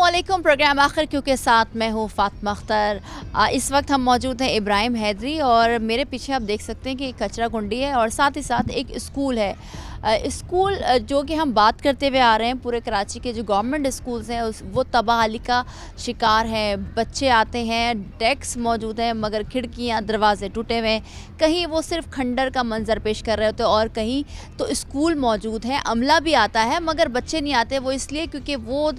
अस्सलामुअलैकुम। प्रोग्राम आखिर क्यों के साथ मैं हूँ फातिमा अख्तर। इस वक्त हम मौजूद हैं इब्राहिम हैदरी और मेरे पीछे आप देख सकते हैं कि एक कचरा कुंडी है और साथ ही साथ एक स्कूल है। स्कूल जो कि हम बात करते हुए आ रहे हैं, पूरे कराची के जो गवर्नमेंट स्कूल्स हैं वो तबाही का शिकार हैं। बच्चे आते हैं, डेस्क मौजूद हैं मगर खिड़कियाँ दरवाजे टूटे हुए हैं, कहीं वो सिर्फ खंडर का मंजर पेश कर रहे होते हैं और कहीं तो स्कूल मौजूद है। अमला भी आता है मगर बच्चे नहीं आते, वो इसलिए क्योंकि वो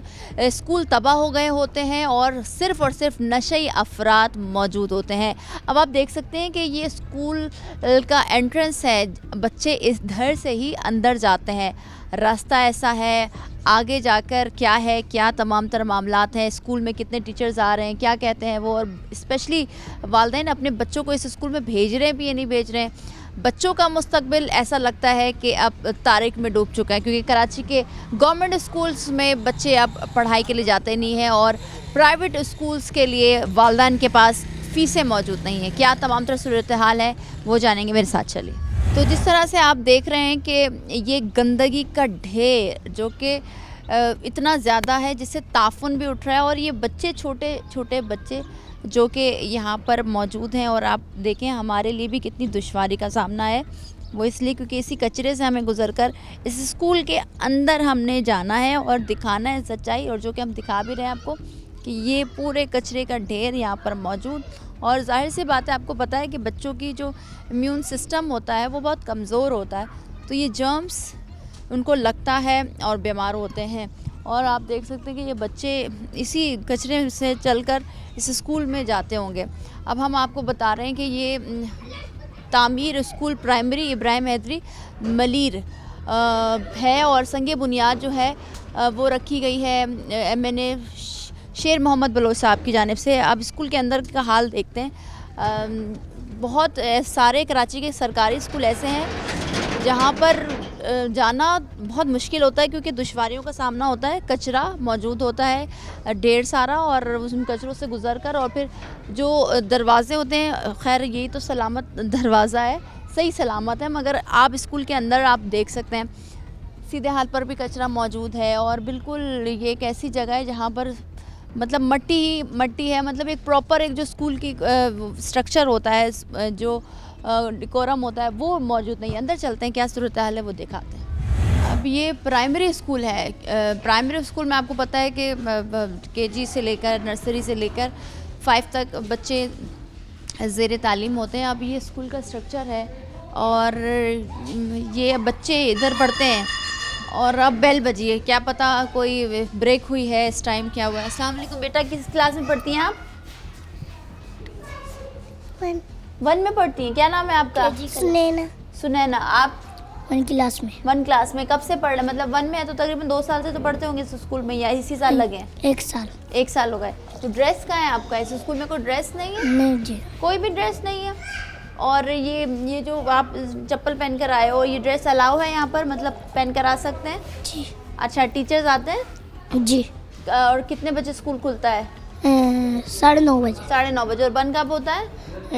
स्कूल तबाह हो गए होते हैं और सिर्फ नशई अफराद मौजूद होते हैं। अब आप देख सकते हैं कि ये स्कूल का एंट्रेंस है, बच्चे इस धर से ही अंदर जाते हैं। रास्ता ऐसा है, आगे जाकर क्या है, क्या तमाम तर मामलात हैं, स्कूल में कितने टीचर्स आ रहे हैं, क्या कहते हैं वो, और स्पेशली वालिदैन अपने बच्चों को इस स्कूल में भेज रहे हैं भी या नहीं भेज रहे हैं। बच्चों का मुस्तकबिल ऐसा लगता है कि अब तारीख में डूब चुका है, क्योंकि कराची के गवर्नमेंट स्कूल्स में बच्चे अब पढ़ाई के लिए जाते नहीं हैं और प्राइवेट स्कूल्स के लिए वालिदैन के पास फ़ीसें मौजूद नहीं हैं। क्या तमाम तरह सूरत हाल है वो जानेंगे, मेरे साथ चलिए। तो जिस तरह से आप देख रहे हैं कि ये गंदगी का ढेर जो कि इतना ज़्यादा है जिससे ताफुन भी उठ रहा है और ये बच्चे, छोटे छोटे बच्चे जो कि यहाँ पर मौजूद हैं और आप देखें हमारे लिए भी कितनी दुश्वारी का सामना है। वो इसलिए क्योंकि इसी कचरे से हमें गुजरकर इस स्कूल के अंदर हमने जाना है और दिखाना है सच्चाई, और जो कि हम दिखा भी रहे हैं आपको कि ये पूरे कचरे का ढेर यहाँ पर मौजूद। और जाहिर सी बात है, आपको पता है कि बच्चों की जो इम्यून सिस्टम होता है वो बहुत कमज़ोर होता है, तो ये जर्म्स उनको लगता है और बीमार होते हैं। और आप देख सकते हैं कि ये बच्चे इसी कचरे से चलकर इस स्कूल में जाते होंगे। अब हम आपको बता रहे हैं कि ये तामीर स्कूल प्राइमरी इब्राहिम हैदरी मलीर है और संगे बुनियाद जो है वो रखी गई है MNA शेर मोहम्मद बलोच साहब की जानिब से। अब स्कूल के अंदर का हाल देखते हैं। बहुत सारे कराची के सरकारी स्कूल ऐसे हैं जहाँ पर जाना बहुत मुश्किल होता है, क्योंकि दुश्वारियों का सामना होता है। कचरा मौजूद होता है ढेर सारा और उन कचरों से गुजर कर, और फिर जो दरवाज़े होते हैं, खैर यही तो सलामत दरवाज़ा है, सही सलामत है, मगर आप स्कूल के अंदर आप देख सकते हैं सीधे हाथ पर भी कचरा मौजूद है। और बिल्कुल ये एक ऐसी जगह है जहाँ पर मतलब मट्टी ही मट्टी है, मतलब एक प्रॉपर एक जो स्कूल की स्ट्रक्चर होता है, जो डिकोरम होता है वो मौजूद नहीं है। अंदर चलते हैं, क्या सूरत हाल है वो दिखाते हैं। अब ये प्राइमरी स्कूल है। प्राइमरी स्कूल में आपको पता है कि KG से लेकर नर्सरी से लेकर 5 तक बच्चे ज़ेर तालीम होते हैं। अब ये स्कूल का स्ट्रक्चर है और ये बच्चे इधर पढ़ते हैं और अब बेल बजी है, क्या पता कोई ब्रेक हुई है इस टाइम, क्या हुआ है। अस्सलाम वालेकुम बेटा, किस क्लास में पढ़ती हैं आप? 1 में पढ़ती हैं। क्या नाम है आपका? सुनैना। सुनैना। आप 1 क्लास में। 1 क्लास में। कब से पढ़ रहे? मतलब 1 में है तो तकरीबन 2 साल से तो पढ़ते होंगे इस स्कूल में, या इसी साल लगे हैं? 1 साल। 1 साल हो गए। तो ड्रेस कहाँ है आपका? इस स्कूल में कोई ड्रेस नहीं है? नहीं जी, कोई भी ड्रेस नहीं है। और ये जो आप चप्पल पहन कर आए हो, ये ड्रेस अलाउ है यहाँ पर, मतलब पहन कर आ सकते हैं? जी। अच्छा, टीचर्स आते हैं? जी। और कितने बजे स्कूल खुलता है? 9:30 बजे। 9:30 बजे। और बंद कब होता है?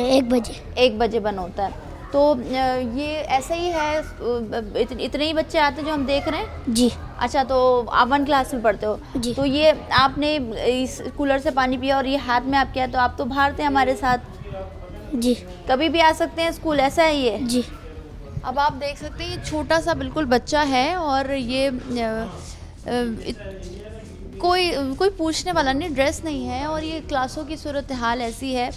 1 बजे। 1 बजे बंद होता है। तो ये ऐसा ही है, इतने ही बच्चे आते हैं जो हम देख रहे हैं? जी। अच्छा, तो आप 1 क्लास में पढ़ते हो? जी। तो ये आपने इस कूलर से पानी पिया और ये हाथ में आप किया, तो आप तो बाहर थे हमारे साथ। जी। कभी भी आ सकते हैं स्कूल, ऐसा है ये? जी। अब आप देख सकते हैं ये छोटा सा बिल्कुल बच्चा है और ये कोई पूछने वाला नहीं, ड्रेस नहीं है, और ये क्लासों की सूरत हाल ऐसी है।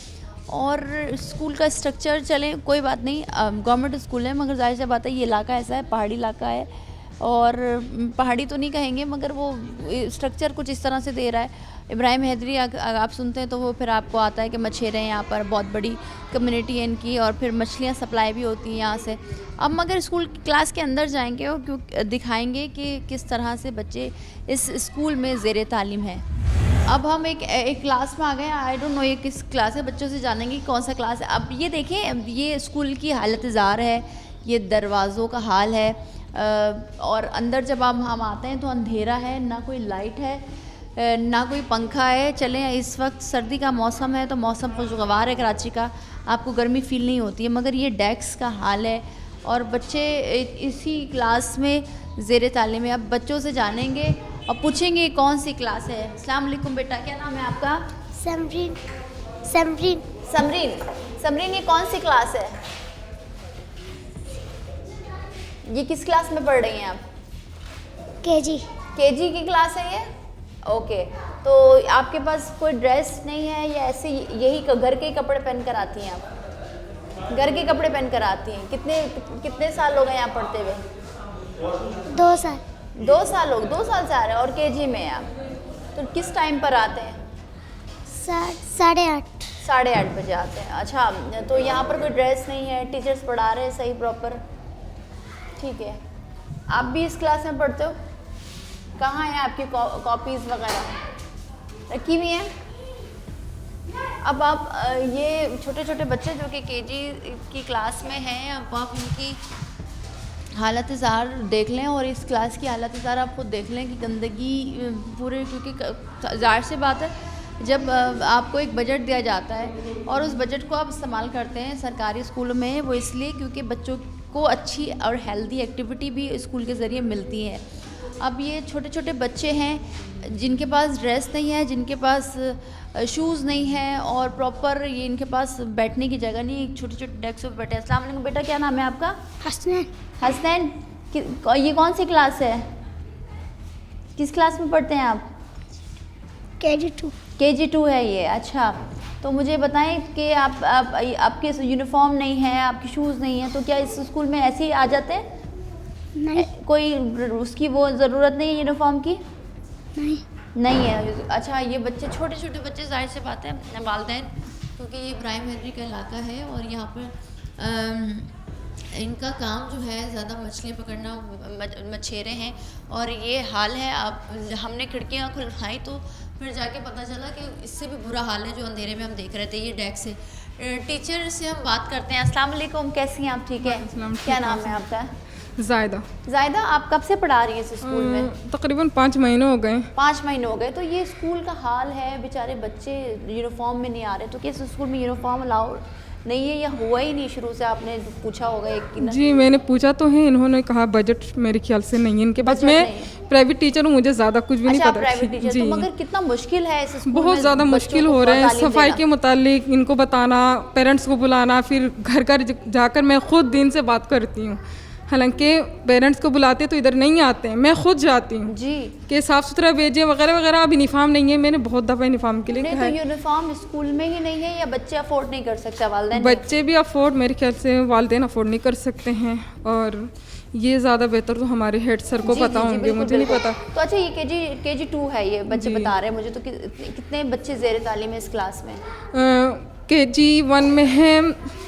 और स्कूल का स्ट्रक्चर, चलें कोई बात नहीं, गवर्नमेंट स्कूल है, मगर जाहिर सी बात है ये इलाका ऐसा है, पहाड़ी इलाका है, और पहाड़ी तो नहीं कहेंगे मगर वो स्ट्रक्चर कुछ इस तरह से दे रहा है। इब्राहिम हैदरी अगर आप सुनते हैं तो वो फिर आपको आता है कि मछेरे हैं यहाँ पर, बहुत बड़ी कम्युनिटी है इनकी, और फिर मछलियाँ सप्लाई भी होती हैं यहाँ से। अब मगर स्कूल क्लास के अंदर जाएंगे और क्यों दिखाएंगे कि किस तरह से बच्चे इस स्कूल में ज़ेर तालीम है। अब हम एक क्लास में आ गए। आई डोंट नो ये किस क्लास है, बच्चों से जानेंगे कौन सा क्लास है। अब ये देखें, ये स्कूल की हालत ज़ार है, ये दरवाज़ों का हाल है, और अंदर जब हम आते हैं तो अंधेरा है, ना कोई लाइट है, ना कोई पंखा है। चलें, इस वक्त सर्दी का मौसम है तो मौसम खुशगवार है कराची का, आपको गर्मी फील नहीं होती है, मगर ये डेस्क का हाल है और बच्चे इसी क्लास में ज़ेर तालीम है। अब बच्चों से जानेंगे और पूछेंगे कौन सी क्लास है। अस्सलाम वालेकुम बेटा, क्या नाम है आपका? समरीन समरीन समरीन। समरीन, ये कौन सी क्लास है? ये किस क्लास में पढ़ रही हैं आप? केजी। केजी की क्लास है ये? ओके। तो आपके पास कोई ड्रेस नहीं है या ऐसे यही घर के ही कपड़े पहन कर आती हैं आप? घर के कपड़े पहन कर आती हैं। कितने साल हो गए यहाँ पढ़ते हुए? 2 साल। 2 साल हो गए। 2 साल से आ रहे हैं और केजी में हैं आप। तो किस टाइम पर आते हैं? 8:30। 8:30 बजे आते हैं। अच्छा, तो यहाँ पर कोई ड्रेस नहीं है, टीचर्स पढ़ा रहे हैं सही प्रॉपर? ठीक है। आप भी इस क्लास में पढ़ते हो? कहाँ हैं आपकी कॉपीज़ वगैरह रखी हुई हैं? अब आप ये छोटे छोटे बच्चे जो कि केजी की क्लास में हैं, अब आप इनकी हालत ज़ार देख लें और इस क्लास की हालत ज़ार आप खुद देख लें कि गंदगी पूरे, क्योंकि ज़ाहिर सी बात है जब आपको एक बजट दिया जाता है और उस बजट को आप इस्तेमाल करते हैं सरकारी स्कूलों में, वो इसलिए क्योंकि बच्चों को अच्छी और हेल्दी एक्टिविटी भी स्कूल के ज़रिए मिलती है। अब ये छोटे छोटे बच्चे हैं जिनके पास ड्रेस नहीं है, जिनके पास शूज़ नहीं है और प्रॉपर ये इनके पास बैठने की जगह नहीं, छोटे छोटे डेस्क पर बैठे। अस्सलाम वालेकुम बेटा, क्या नाम है आपका? हसनैन। हसनैन। ये कौन सी क्लास है? किस क्लास में पढ़ते हैं आप? केजी 2। केजी 2 है ये। अच्छा, तो मुझे बताएं कि आपके यूनिफॉर्म नहीं है, आपके शूज़ नहीं है, तो क्या इस स्कूल में ऐसे ही आ जाते हैं? नहीं कोई उसकी वो ज़रूरत नहीं है यूनिफॉर्म की? नहीं। नहीं है। अच्छा, ये बच्चे छोटे छोटे बच्चे, जाहिर सी बात है वालिदैन, क्योंकि ये इब्राहिम हैदरी का इलाका है और यहाँ पर इनका काम जो है ज़्यादा मछलियाँ पकड़ना, मछेरे हैं और ये हाल है। अब हमने खिड़कियाँ खुलवाई तो फिर जाके पता चला कि इससे भी बुरा हाल है जो अंधेरे में हम देख रहे थे। ये डेस्क से टीचर से हम बात करते हैं। अस्सलाम वालेकुम, कैसी हैं आप? ठीक है। क्या नाम है आपका? ज़ायदा। ज़ायदा, आप कब से पढ़ा रही हैं इस स्कूल में? तकरीबन 5 महीने हो गए। 5 महीने हो गए। तो ये स्कूल का हाल है, बेचारे बच्चे यूनिफॉर्म में नहीं आ रहे, तो क्या इस स्कूल में यूनिफॉर्म अलाउ नहीं है या हुआ ही नहीं शुरू से? आपने पूछा होगा एक कि जी मैंने पूछा तो है, इन्होंने कहा बजट मेरे ख्याल से नहीं है इनके पास। मैं प्राइवेट टीचर हूँ, मुझे ज़्यादा कुछ भी नहीं पता। प्राइवेट टीचर जी, तो मगर कितना मुश्किल है इस स्कूल में, बहुत ज़्यादा मुश्किल हो रहा है। सफाई के मुतालिक इनको बताना, पेरेंट्स को बुलाना, फिर घर घर जाकर मैं खुद दिन से बात करती हूँ। हालांकि पेरेंट्स को बुलाते तो इधर नहीं आते हैं, मैं खुद जाती हूँ जी कि साफ़ सुथरा भेजें वगैरह वगैरह। अब यूनिफॉर्म नहीं है, मैंने बहुत दफ़ा यूनिफॉर्म के लिए नहीं, कहा तो है। यूनिफॉर्म स्कूल में ही नहीं है या बच्चे अफोर्ड नहीं कर सकते? वालिदैन बच्चे भी अफोर्ड, मेरे ख्याल से वालिदैन अफोर्ड नहीं कर सकते हैं और ये ज़्यादा बेहतर तो हमारे हेड सर को पता होंगे, मुझे नहीं पता। तो अच्छा, ये केजी 2 है ये बच्चे बता रहे हैं मुझे, तो कितने बच्चे ज़ेर तालीम है इस क्लास में? केजी 1 में है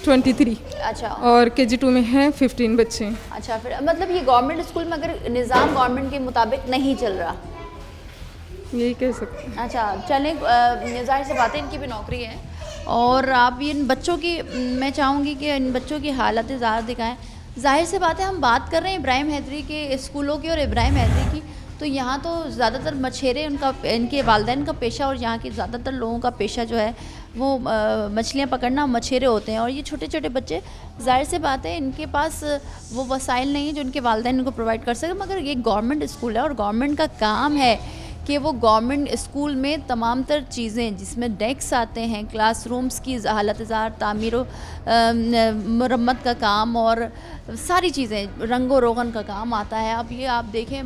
23। अच्छा, और केजी 2 में है 15 बच्चे। अच्छा, फिर मतलब ये गवर्नमेंट स्कूल में अगर निज़ाम गवर्नमेंट के मुताबिक नहीं चल रहा, यही कह सकते हैं। अच्छा चलें, ज़ाहिर सी बात है इनकी भी नौकरी है और आप इन बच्चों की, मैं चाहूँगी कि इन बच्चों की हालत ज़्यादा दिखाएं। ज़ाहिर सी बात है हम बात कर रहे हैं इब्राहिम हैदरी के स्कूलों की और इब्राहिम हैदरी की, तो यहाँ तो ज़्यादातर मछेरे उनका, इनके वालिदैन का पेशा और यहाँ के ज़्यादातर लोगों का पेशा जो है वो मछलियाँ पकड़ना, मछेरे होते हैं। और ये छोटे छोटे बच्चे, ज़ाहिर सी बात है इनके पास वो वसाइल नहीं है जो इनके वालिदैन इनको प्रोवाइड कर सके, मगर ये गवर्नमेंट स्कूल है और गवर्नमेंट का काम है कि वो गवर्नमेंट स्कूल में तमाम तर चीज़ें जिसमें डेस्क आते हैं, क्लासरूम्स की हालत ज़ार, तामीर मरम्मत का काम और सारी चीज़ें, रंगो रोगन का काम आता है। अब ये आप देखें,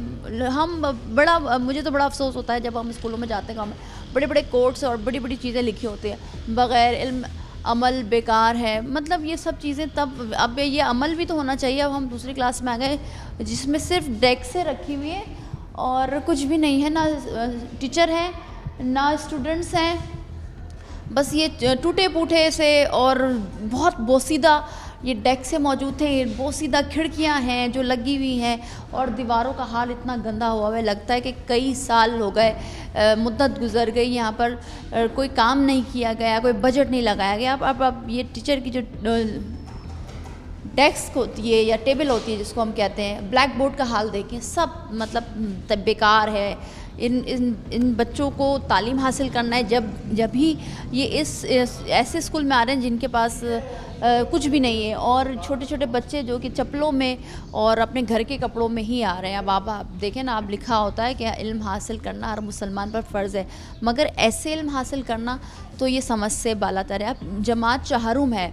मुझे तो बड़ा अफसोस होता है जब हम स्कूलों में जाते हैं, बड़े बड़े कोर्ट्स और बड़ी बड़ी चीज़ें लिखी होती हैं, बग़ैर इल्म अमल बेकार है। मतलब ये सब चीज़ें, तब अब ये अमल भी तो होना चाहिए। अब हम दूसरी क्लास में आ गए जिसमें सिर्फ डेस्क से रखी हुई है और कुछ भी नहीं है, ना टीचर हैं ना स्टूडेंट्स हैं, बस ये टूटे फूटे से और बहुत बोसीदा ये डेस्क से मौजूद थे, बोसीदा खिड़कियां हैं जो लगी हुई हैं और दीवारों का हाल इतना गंदा हुआ है, लगता है कि कई साल हो गए, मुद्दत गुजर गई, यहाँ पर कोई काम नहीं किया गया, कोई बजट नहीं लगाया गया। अब ये टीचर की जो डेस्क होती है या टेबल होती है जिसको हम कहते हैं, ब्लैक बोर्ड का हाल देखें, सब मतलब बेकार है। इन बच्चों को तालीम हासिल करना है जब ही ये इस ऐसे स्कूल में आ रहे हैं जिनके पास कुछ भी नहीं है, और छोटे छोटे बच्चे जो कि चप्पलों में और अपने घर के कपड़ों में ही आ रहे हैं। अब आप देखें ना, आप लिखा होता है कि इल्म हासिल करना हर मुसलमान पर फ़र्ज़ है, मगर ऐसे इल्म हासिल करना तो ये समझ से बालातर है। अब जमात चहारुम है,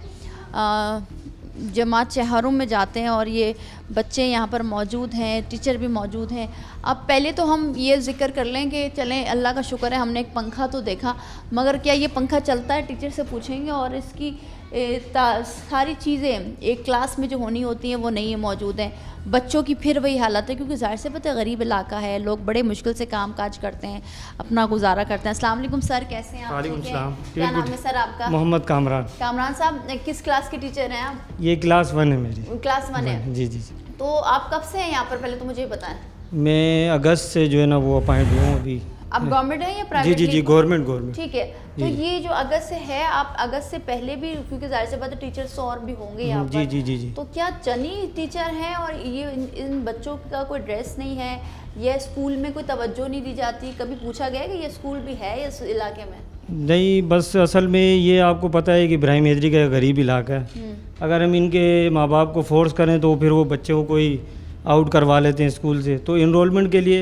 जमात चहारुम में जाते हैं और ये बच्चे यहाँ पर मौजूद हैं, टीचर भी मौजूद हैं। अब पहले तो हम ये ज़िक्र कर लें कि चलें, अल्लाह का शुक्र है हमने एक पंखा तो देखा, मगर क्या ये पंखा चलता है, टीचर से पूछेंगे। और इसकी सारी चीज़ें एक क्लास में जो होनी होती हैं वो नहीं है, मौजूद हैं। बच्चों की फिर वही हालत है, क्योंकि ज़ाहिर से पता है गरीब इलाका है, लोग बड़े मुश्किल से काम काज करते हैं, अपना गुजारा करते हैं। अस्सलाम वालेकुम सर, कैसे हैं आप? वालेकुम सलाम। क्या नाम है सर आपका? मोहम्मद कामरान। कामरान साहब, किस क्लास के टीचर हैं आप? ये क्लास 1 है मेरी। क्लास 1 है। जी जी। तो आप कब से हैं यहाँ पर, पहले तो मुझे बताएं। मैं अगस्त से जो है ना वो अपॉइंट हुआ हूँ अभी। आप गवर्नमेंट है या प्राइवेट? जी जी जी, गवर्नमेंट। ठीक है। तो ये जो अगस्त से है, आप अगस्त से पहले भी, क्योंकि जाहिर सी बात है टीचर्स तो और भी होंगे यहाँ पर। जी जी जी जी। तो क्या चनी टीचर हैं और ये इन बच्चों का कोई ड्रेस नहीं है, या स्कूल में कोई तवज्जो नहीं दी जाती? कभी पूछा गया कि ये स्कूल भी है इस इलाके में? नहीं, बस असल में ये आपको पता है कि इब्राहिम हैदरी का गरीब इलाका है। अगर हम इनके माँ बाप को फोर्स करें तो फिर वो बच्चे को कोई आउट करवा लेते हैं स्कूल से। तो इनरोलमेंट के लिए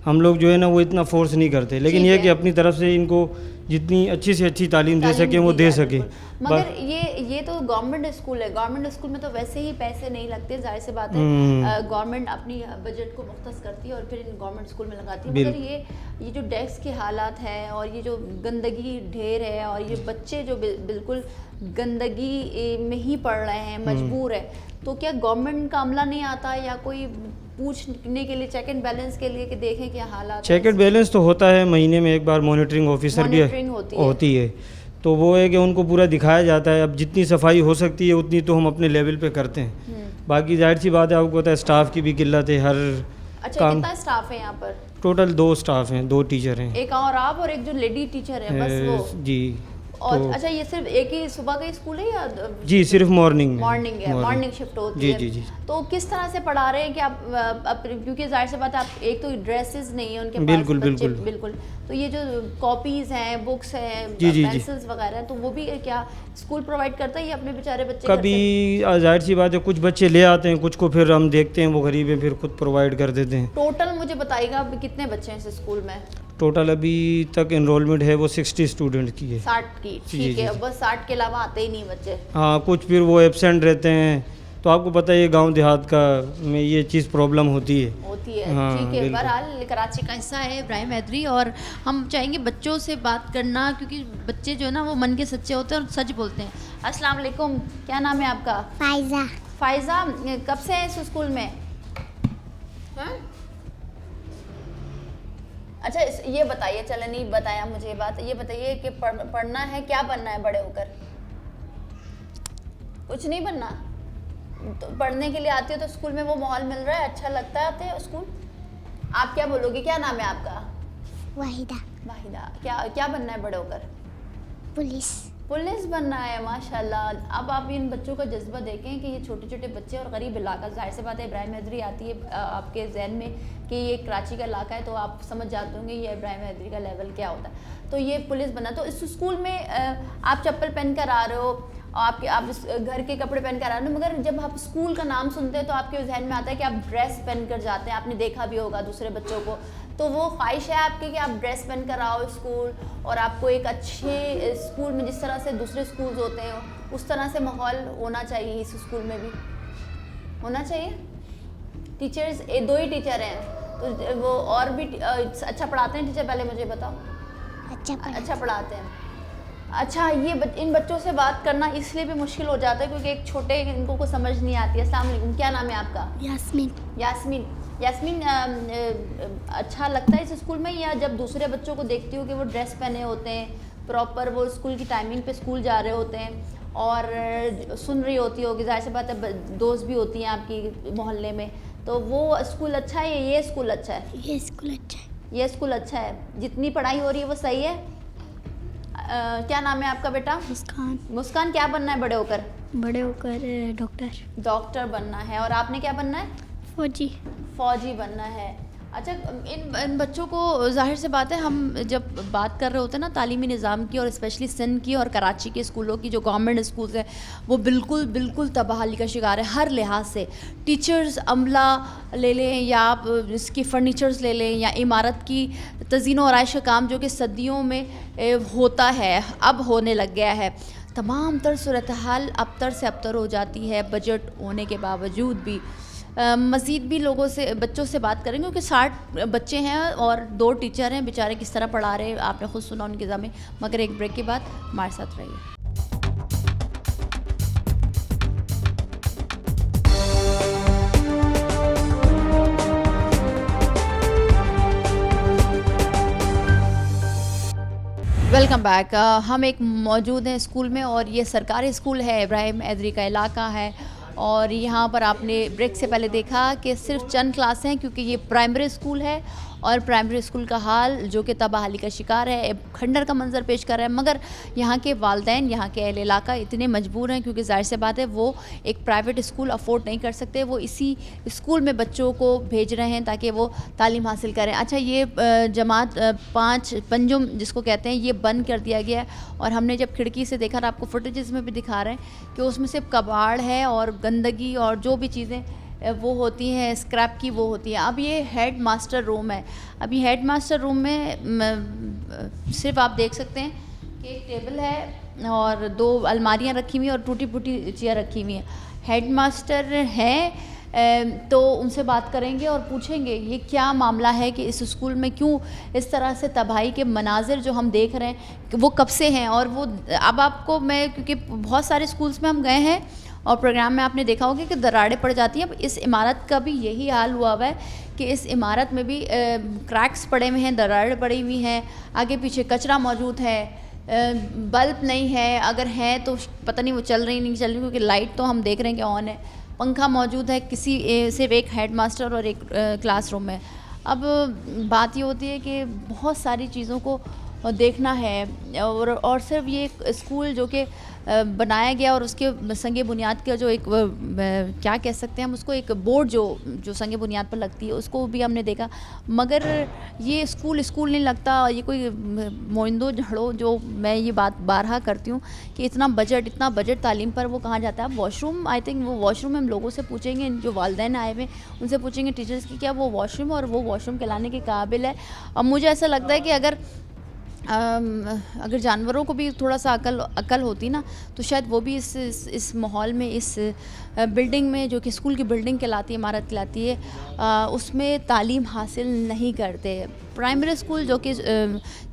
हम लोग जो है ना वो इतना फोर्स नहीं करते, लेकिन ये कि अपनी तरफ से इनको जितनी अच्छी से अच्छी तालीम दे सके वो दे सके। मगर ये तो गवर्नमेंट स्कूल है, गवर्नमेंट स्कूल में तो वैसे ही पैसे नहीं लगते, जाहिर सी बात है गवर्नमेंट अपनी बजट को मुख्तस करती है और फिर इन गवर्नमेंट स्कूल में लगाती है। मगर ये जो डेस्क के हालात हैं और ये जो गंदगी ढेर है और ये बच्चे जो बिल्कुल गंदगी में ही पढ़ रहे हैं, मजबूर है, तो क्या गवर्नमेंट का अमला नहीं आता या कोई पूछने के लिए, चेक एंड बैलेंस के लिए कि देखें क्या हालात? चेक एंड बैलेंस तो होता है, महीने में एक बार मॉनिटरिंग ऑफिसर भी होती है, तो वो है कि उनको पूरा दिखाया जाता है। अब जितनी सफाई हो सकती है उतनी तो हम अपने लेवल पे करते हैं। बाकी जाहिर सी बात है, आपको पता है स्टाफ की भी किल्लत है हर काम। कितना स्टाफ है यहाँ पर? टोटल 2 स्टाफ हैं, 2 टीचर हैं। एक और आप और एक जो लेडी टीचर है, बस वो? जी। और तो, अच्छा, ये सिर्फ एक ही सुबह का स्कूल है या? जी, सिर्फ मॉर्निंग है, मॉर्निंग शिफ्ट होती है। जी जी। तो किस तरह से पढ़ा रहे हैं कि आप क्योंकि जाहिर सी बात है, आप एक तो ड्रेसेस नहीं है उनके पास, बिल्कुल। तो ये जो कॉपीज हैं, बुक्स हैं, पेंसिल्स वगैरह, तो वो भी क्या स्कूल प्रोवाइड करता है या अपने बेचारे बच्चे? कभी जाहिर सी बात है कुछ बच्चे ले आते हैं, कुछ को फिर हम देखते हैं वो गरीब हैं, फिर खुद प्रोवाइड कर देते हैं। टोटल मुझे बताइएगा कितने बच्चे हैं इस स्कूल में? टोटल अभी तक एनरोलमेंट है वो 60 स्टूडेंट की है। 60 की? ठीक है। बस 60 के अलावा आते ही नहीं बच्चे? हाँ, कुछ फिर वो एब्सेंट रहते हैं। तो आपको पता है ये गांव देहात का में ये चीज़ प्रॉब्लम होती है। हाँ, ठीक है। बहरहाल कराची का हिस्सा है इब्राहिम हैदरी, और हम चाहेंगे बच्चों से बात करना, क्योंकि बच्चे जो है ना वो मन के सच्चे होते हैं और सच बोलते हैं। अस्सलाम वालेकुम, क्या नाम है आपका? फायजा। फायजा, कब से है इस स्कूल में? अच्छा, ये बताइए, चले नहीं बताया मुझे ये बात, ये बताइए कि पढ़ना है, क्या बनना है बड़े होकर? कुछ नहीं बनना? तो पढ़ने के लिए आते हो तो स्कूल में वो माहौल मिल रहा है, अच्छा लगता है आते हो स्कूल? आप क्या बोलोगे, क्या नाम है आपका? वाहिदा। वाहिदा। क्या बनना है बड़े होकर? पुलिस बनना है, माशाल्लाह। अब आप इन बच्चों का जज्बा देखें कि ये छोटे छोटे बच्चे और गरीब इलाका, जाहिर सी बात है इब्राहिम हैदरी आती है आपके जहन में कि ये कराची का इलाका है, तो आप समझ जाते होंगे ये इब्राहिम हैदरी का लेवल क्या होता है। तो ये पुलिस बना, तो इस स्कूल में आप चप्पल पहन कर आ रहे हो, आप घर के कपड़े पहन कर आ रहे हो, मगर जब आप स्कूल का नाम सुनते हैं तो आपके जहन में आता है कि आप ड्रेस पहन कर जाते हैं। आपने देखा भी होगा दूसरे बच्चों को, तो वो ख्वाहिश है आपकी कि आप ड्रेस पहन कर आओ स्कूल, और आपको एक अच्छे स्कूल में जिस तरह से दूसरे स्कूल्स होते हैं उस तरह से माहौल होना चाहिए, इस स्कूल में भी होना चाहिए। टीचर्स 2 ही टीचर हैं, तो वो और भी अच्छा पढ़ाते हैं टीचर? पहले मुझे बताओ। अच्छा पढ़ाते हैं। अच्छा, ये इन बच्चों से बात करना इसलिए भी मुश्किल हो जाता है क्योंकि एक छोटे, इनको कुछ समझ नहीं आती है। अस्सलाम वालेकुम, क्या नाम है आपका? यास्मीन, अच्छा लगता है इस स्कूल में, या जब दूसरे बच्चों को देखती हो कि वो ड्रेस पहने होते हैं प्रॉपर, वो स्कूल की टाइमिंग पे स्कूल जा रहे होते हैं और सुन रही होती होगी, जाहिर सी बात है दोस्त भी होती हैं आपकी मोहल्ले में, तो वो स्कूल अच्छा है या ये स्कूल अच्छा है? ये स्कूल अच्छा है। ये स्कूल अच्छा है। जितनी पढ़ाई हो रही है वो सही है? क्या नाम है आपका बेटा? मुस्कान, क्या बनना है बड़े होकर? डॉक्टर बनना है। और आपने क्या बनना है? फौजी बनना है। अच्छा, इन बच्चों को ज़ाहिर सी बात है, हम जब बात कर रहे होते हैं ना तालीमी निज़ाम की और स्पेशली सिंध की और कराची के स्कूलों की, जो गवर्नमेंट स्कूल्स हैं वो बिल्कुल बिल्कुल तबाही का शिकार है हर लिहाज से। टीचर्स, अमला ले लें या आप इसकी फ़र्नीचर्स ले लें या इमारत की तज़ीन व आराइश का काम जो कि सदियों में होता है अब होने लग गया है। तमाम तर सूरत हाल अबतर से अबतर हो जाती है बजट होने के बावजूद भी। मज़ीद भी लोगों से, बच्चों से बात करेंगे क्योंकि 60 बच्चे हैं और 2 टीचर हैं, बेचारे किस तरह पढ़ा रहे हैं आपने खुद सुना उनके ज़ामे। मगर एक ब्रेक के बाद हमारे साथ रहिए। Welcome back. हम एक मौजूद हैं स्कूल में और ये सरकारी स्कूल है, इब्राहिम हैदरी का इलाका है। और यहाँ पर आपने ब्रेक से पहले देखा कि सिर्फ चंद क्लासें हैं क्योंकि ये प्राइमरी स्कूल है और प्राइमरी स्कूल का हाल जो कि तबाही का शिकार है, खंडर का मंजर पेश कर रहा है। मगर यहाँ के वालिदैन, यहाँ के अहल इलाका इतने मजबूर हैं क्योंकि ज़ाहिर सी बात है वो एक प्राइवेट स्कूल अफोर्ड नहीं कर सकते, वो इसी स्कूल में बच्चों को भेज रहे हैं ताकि वो तालीम हासिल करें। अच्छा, ये जमात 5 पंजुम जिसको कहते हैं ये बंद कर दिया गया है और हमने जब खिड़की से देखा, आपको फुटेजेस में भी दिखा रहे हैं कि उसमें सिर्फ कबाड़ है और गंदगी और जो भी चीज़ें वो होती हैं स्क्रैप की वो होती है। अब ये हेड मास्टर रूम है। अभी हेड मास्टर रूम में सिर्फ आप देख सकते हैं कि एक टेबल है और 2 अलमारियां रखी हुई हैं और टूटी फूटी चेयर रखी हुई हैं। हेड मास्टर हैं तो उनसे बात करेंगे और पूछेंगे ये क्या मामला है कि इस स्कूल में क्यों इस तरह से तबाही के मनाजिर जो हम देख रहे हैं कि वो कब से हैं। और वो अब आपको मैं, क्योंकि बहुत सारे स्कूल्स में हम गए हैं और प्रोग्राम में आपने देखा होगा कि दरारें पड़ जाती हैं। अब इस इमारत का भी यही हाल हुआ हुआ है कि इस इमारत में भी क्रैक्स पड़े हुए हैं, दरारें पड़ी हुई हैं, आगे पीछे कचरा मौजूद है, बल्ब नहीं है, अगर है तो पता नहीं वो चल रही नहीं चल रही क्योंकि लाइट तो हम देख रहे हैं कि ऑन है, पंखा मौजूद है, सिर्फ एक हेड मास्टर और एक क्लासरूम है। अब बात ये होती है कि बहुत सारी चीज़ों को देखना है और सिर्फ ये स्कूल जो कि बनाया गया और उसके संगे बुनियाद का जो एक क्या कह सकते हैं हम उसको, एक बोर्ड जो संगे बुनियाद पर लगती है उसको भी हमने देखा। मगर ये स्कूल नहीं लगता, ये कोई मोइंदो झड़ो जो मैं ये बात बारहा करती हूँ कि इतना बजट तालीम पर वो कहाँ जाता है। वॉशरूम, आई थिंक वो वॉशरूम हम लोगों से पूछेंगे, जो वालिदैन आए हुए उनसे पूछेंगे टीचर्स की क्या वो वॉशरूम और वो वॉशरूम कहलाने के काबिल है। और मुझे ऐसा लगता है कि अगर जानवरों को भी थोड़ा सा अकल होती ना तो शायद वो भी इस माहौल में, इस बिल्डिंग में जो कि स्कूल की बिल्डिंग कहलाती है, इमारत कहलाती है, उसमें तालीम हासिल नहीं करते। प्राइमरी स्कूल जो कि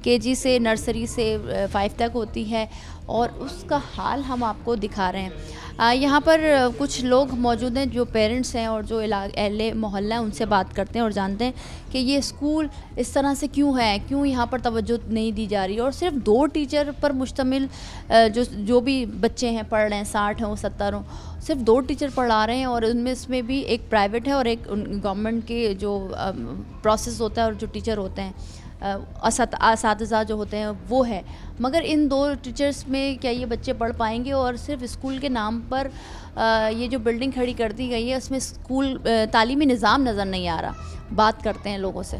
KG से नर्सरी से 5 तक होती है और उसका हाल हम आपको दिखा रहे हैं। यहाँ पर कुछ लोग मौजूद हैं जो पेरेंट्स हैं और जो अहले मोहल्ला है, उनसे बात करते हैं और जानते हैं कि ये स्कूल इस तरह से क्यों है, क्यों यहाँ पर तवज्जो नहीं दी जा रही और सिर्फ 2 टीचर पर मुश्तमिल जो भी बच्चे हैं पढ़ रहे हैं, 60 हों 70 हों, सिर्फ 2 टीचर पढ़ा रहे हैं और उनमें इसमें भी एक प्राइवेट है और एक गवर्नमेंट के जो प्रोसेस होता है और जो टीचर होते हैं असातिज़ा जो होते हैं वो है। मगर इन 2 टीचर्स में क्या ये बच्चे पढ़ पाएंगे? और सिर्फ स्कूल के नाम पर ये जो बिल्डिंग खड़ी कर दी गई है उसमें स्कूल तालीमी निज़ाम नज़र नहीं आ रहा। बात करते हैं लोगों से।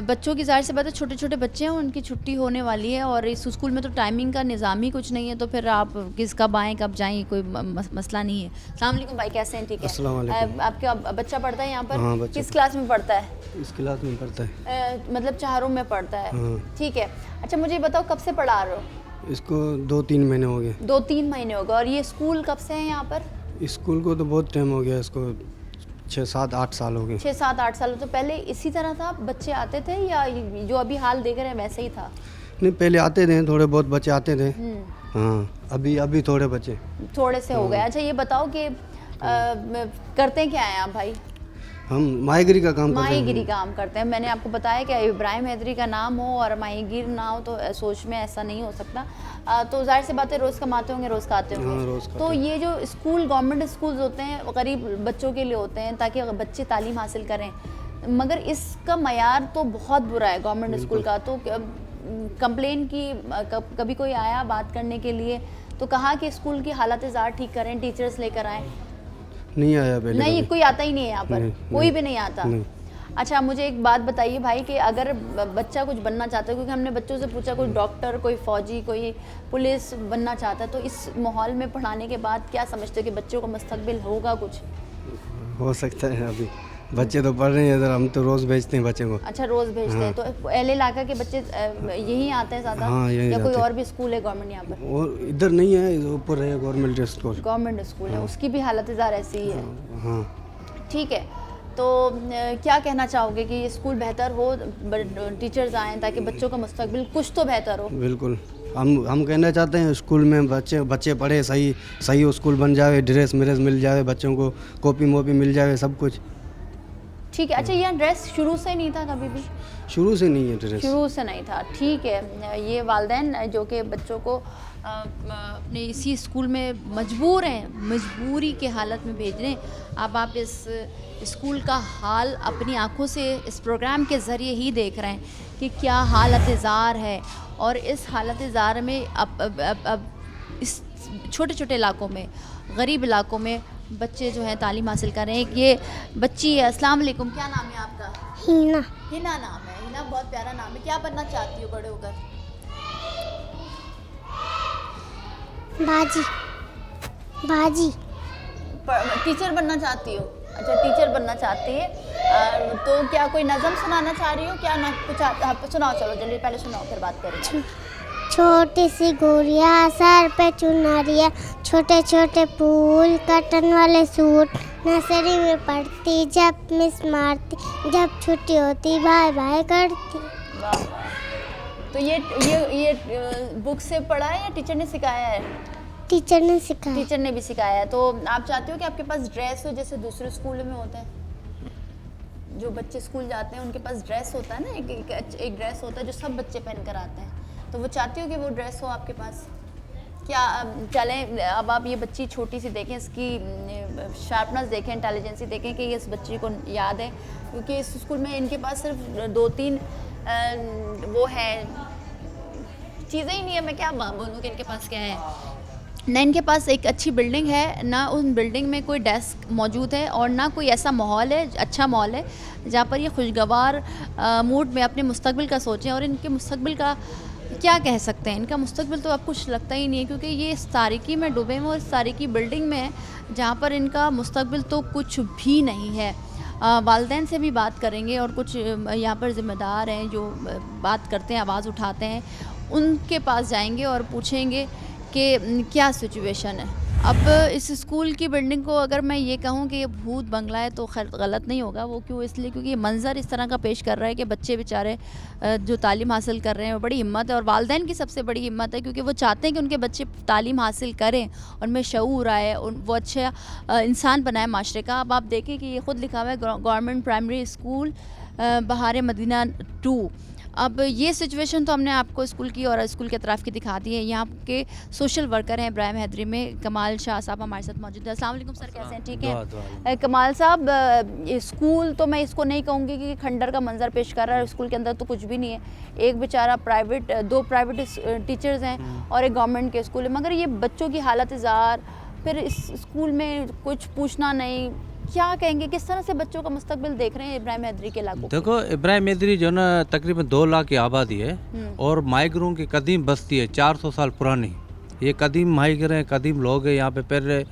बच्चों की ज़ाहिर सी बात है, छोटे छोटे बच्चे हैं, उनकी छुट्टी होने वाली है और इस स्कूल में तो टाइमिंग का निज़ाम ही कुछ नहीं है, तो फिर आप कब आएँ कब जाएँ कोई मसला नहीं है। अस्सलाम वालेकुम भाई, कैसे हैं? ठीक है। आपका बच्चा पढ़ता है यहाँ पर? हाँ, किस क्लास में पढ़ता है? इस क्लास में पढ़ता है। मतलब 4 रूम में पढ़ता है। हाँ। ठीक है। अच्छा, मुझे बताओ कब से पढ़ा रहे हो? इसको 2-3 महीने हो गए। 2-3 महीने हो गए। और ये स्कूल कब से है यहाँ पर? स्कूल को तो बहुत टाइम हो गया, इसको 6-7-8 साल हो गए। 6-7-8 साल। तो पहले इसी तरह था, बच्चे आते थे या जो अभी हाल देख रहे हैं वैसे ही था? नहीं, पहले आते थे, थोड़े बहुत बच्चे आते थे। हाँ, अभी थोड़े बच्चे थोड़े से हो गए। अच्छा, ये बताओ कि करते क्या हैं आप भाई? हम माहीगिरी का काम करते हैं। माहीगिरी काम करते हैं। मैंने आपको बताया कि इब्राहिम हैदरी का नाम हो और माहीगिर ना हो तो सोच में ऐसा नहीं हो सकता। तो जाहिर सी बात है रोज़ कमाते होंगे, रोज़ खाते होंगे। हाँ, रोज़ खाते। तो ये जो स्कूल, गवर्नमेंट स्कूल्स होते हैं गरीब बच्चों के लिए होते हैं ताकि बच्चे तालीम हासिल करें, मगर इसका मयार तो बहुत बुरा है गवर्नमेंट स्कूल का। तो कंप्लेन की कभी कोई आया बात करने के लिए तो कहा कि स्कूल की हालत ज़ार ठीक करें, टीचर्स लेकर आएँ? नहीं आया पहले। नहीं, कोई आता ही नहीं है यहाँ पर? कोई भी नहीं आता। अच्छा मुझे एक बात बताइए भाई कि अगर बच्चा कुछ बनना चाहता है, क्योंकि हमने बच्चों से पूछा कोई डॉक्टर, कोई फौजी, कोई पुलिस बनना चाहता है, तो इस माहौल में पढ़ाने के बाद क्या समझते हो कि बच्चों का मुस्तकबिल होगा कुछ? हो सकता है। अभी बच्चे तो पढ़ रहे हैं इधर, हम तो रोज़ भेजते हैं बच्चे को। अच्छा रोज़ भेजते हैं, तो एल इलाका के बच्चे यहीं आते हैं ज़्यादा? हाँ, यहीं या कोई आते हैं। और भी स्कूल है गवर्नमेंट यहाँ पर? और इधर नहीं है, ऊपर है गवर्नमेंट स्कूल। गवर्नमेंट स्कूल है, उसकी भी हालत ज़ार ऐसी ही है। हाँ। ठीक है, तो क्या कहना चाहोगे कि ये स्कूल बेहतर हो, टीचर्स आएँ ताकि बच्चों का मुस्तकबिल कुछ तो बेहतर हो? बिल्कुल, हम कहना चाहते हैं स्कूल में बच्चे पढ़े, सही स्कूल बन जाए, ड्रेस मिल जाए बच्चों को, कॉपी मोपी मिल जाए, सब कुछ। ठीक है। अच्छा यहाँ ड्रेस शुरू से नहीं था कभी भी? शुरू से नहीं है ड्रेस। शुरू से नहीं था, ठीक है। ये वालिदैन जो कि बच्चों को अपने इसी स्कूल में मजबूर हैं, मजबूरी के हालत में भेज रहे हैं। अब आप इस स्कूल का हाल अपनी आंखों से इस प्रोग्राम के ज़रिए ही देख रहे हैं कि क्या हालत ज़ार है। और इस हालत ज़ार में अब इस छोटे छोटे इलाकों में, गरीब इलाकों में बच्चे जो हैं तालीम हासिल कर रहे हैं। ये बच्ची है, अस्सलाम वालेकुम, क्या नाम है आपका? हिना। हिना नाम है। हिना बहुत प्यारा नाम है। क्या बनना चाहती हो बड़े होकर? बाजी। टीचर बनना चाहती हो? अच्छा टीचर बनना चाहती है। तो क्या कोई नज़म सुनाना चाह रही हो? क्या ना कुछ सुनाओ, चलो जल्दी पहले सुनाओ फिर बात करेंगे। छोटी सी गुड़िया, सर पे चुनरिया, छोटे छोटे फूल, कटन वाले सूट, नर्सरी में पढ़ती, जब मिस मारती, जब छुट्टी होती बाय बाय करती। वाह वाह। तो ये बुक से पढ़ा है या टीचर ने सिखाया है? टीचर ने सिखाया। टीचर ने भी सिखाया है। तो आप चाहते हो कि आपके पास ड्रेस हो जैसे दूसरे स्कूलों में होता है? जो बच्चे स्कूल जाते हैं उनके पास ड्रेस होता है ना, एक ड्रेस होता है जो सब बच्चे पहन कर आते हैं, तो वो चाहती हो कि वो ड्रेस हो आपके पास? क्या चलें अब आप ये बच्ची छोटी सी देखें, इसकी शार्पनेस देखें, इंटेलिजेंसी देखें कि इस बच्ची को याद है, क्योंकि इस स्कूल में इनके पास सिर्फ 2-3 वो है चीज़ें ही नहीं है। मैं क्या बोलूँ कि इनके पास क्या है ना, इनके पास एक अच्छी बिल्डिंग है ना, उन बिल्डिंग में कोई डेस्क मौजूद है, और ना कोई ऐसा माहौल है, अच्छा माहौल है जहाँ पर ये खुशगवार मूड में अपने मुस्तकबिल का सोचें। और इनके मुस्तकबिल का क्या कह सकते हैं, इनका मुस्तकबिल तो अब कुछ लगता ही नहीं है, क्योंकि ये इस तारीकी में डूबे हुए, इस तारीकी बिल्डिंग में है जहाँ पर इनका मुस्तकबिल तो कुछ भी नहीं है। वालिदैन से भी बात करेंगे और कुछ यहाँ पर ज़िम्मेदार हैं जो बात करते हैं, आवाज़ उठाते हैं, उनके पास जाएंगे और पूछेंगे कि क्या सिचुएशन है। अब इस स्कूल की बिल्डिंग को अगर मैं ये कहूँ कि ये भूत बंगला है तो खैर गलत नहीं होगा। वो क्यों? इसलिए क्योंकि ये मंज़र इस तरह का पेश कर रहा है कि बच्चे बेचारे जो तालीम हासिल कर रहे हैं, वो बड़ी हिम्मत है, और वालिदैन की सबसे बड़ी हिम्मत है, क्योंकि वो चाहते हैं कि उनके बच्चे तालीम हासिल करें, उनमें शऊर आए, वो अच्छा इंसान बनाए माशरे का। अब आप देखें कि ये ख़ुद लिखा हुआ है गवर्नमेंट प्राइमरी स्कूल बहार मदीना 2। अब ये सिचुएशन तो हमने आपको स्कूल की और स्कूल के अतराफ़ की दिखा दी है। यहाँ के सोशल वर्कर हैं इब्राहिम हैदरी में कमाल शाह साहब हमारे साथ मौजूद है। अस्सलाम वालेकुम सर, कैसे हैं? ठीक है। कमाल साहब, स्कूल तो मैं इसको नहीं कहूँगी कि खंडर का मंजर पेश कर रहा है, स्कूल के अंदर तो कुछ भी नहीं है। एक बेचारा दो प्राइवेट टीचर्स हैं और एक गवर्नमेंट के स्कूल है, मगर ये बच्चों की हालत ज़ार, फिर इस स्कूल में कुछ पूछना नहीं। क्या कहेंगे, किस तरह से बच्चों का मुस्तकबिल देख रहे हैं इब्राहिम हैदरी के इलाकों? देखो, इब्राहिम हैदरी जो ना तकरीबन 2 लाख की आबादी है और माइग्रों की कदीम बस्ती है, 400 साल पुरानी। ये कदीम माइग्र हैं, कदीम लोग हैं। यहाँ पे पहले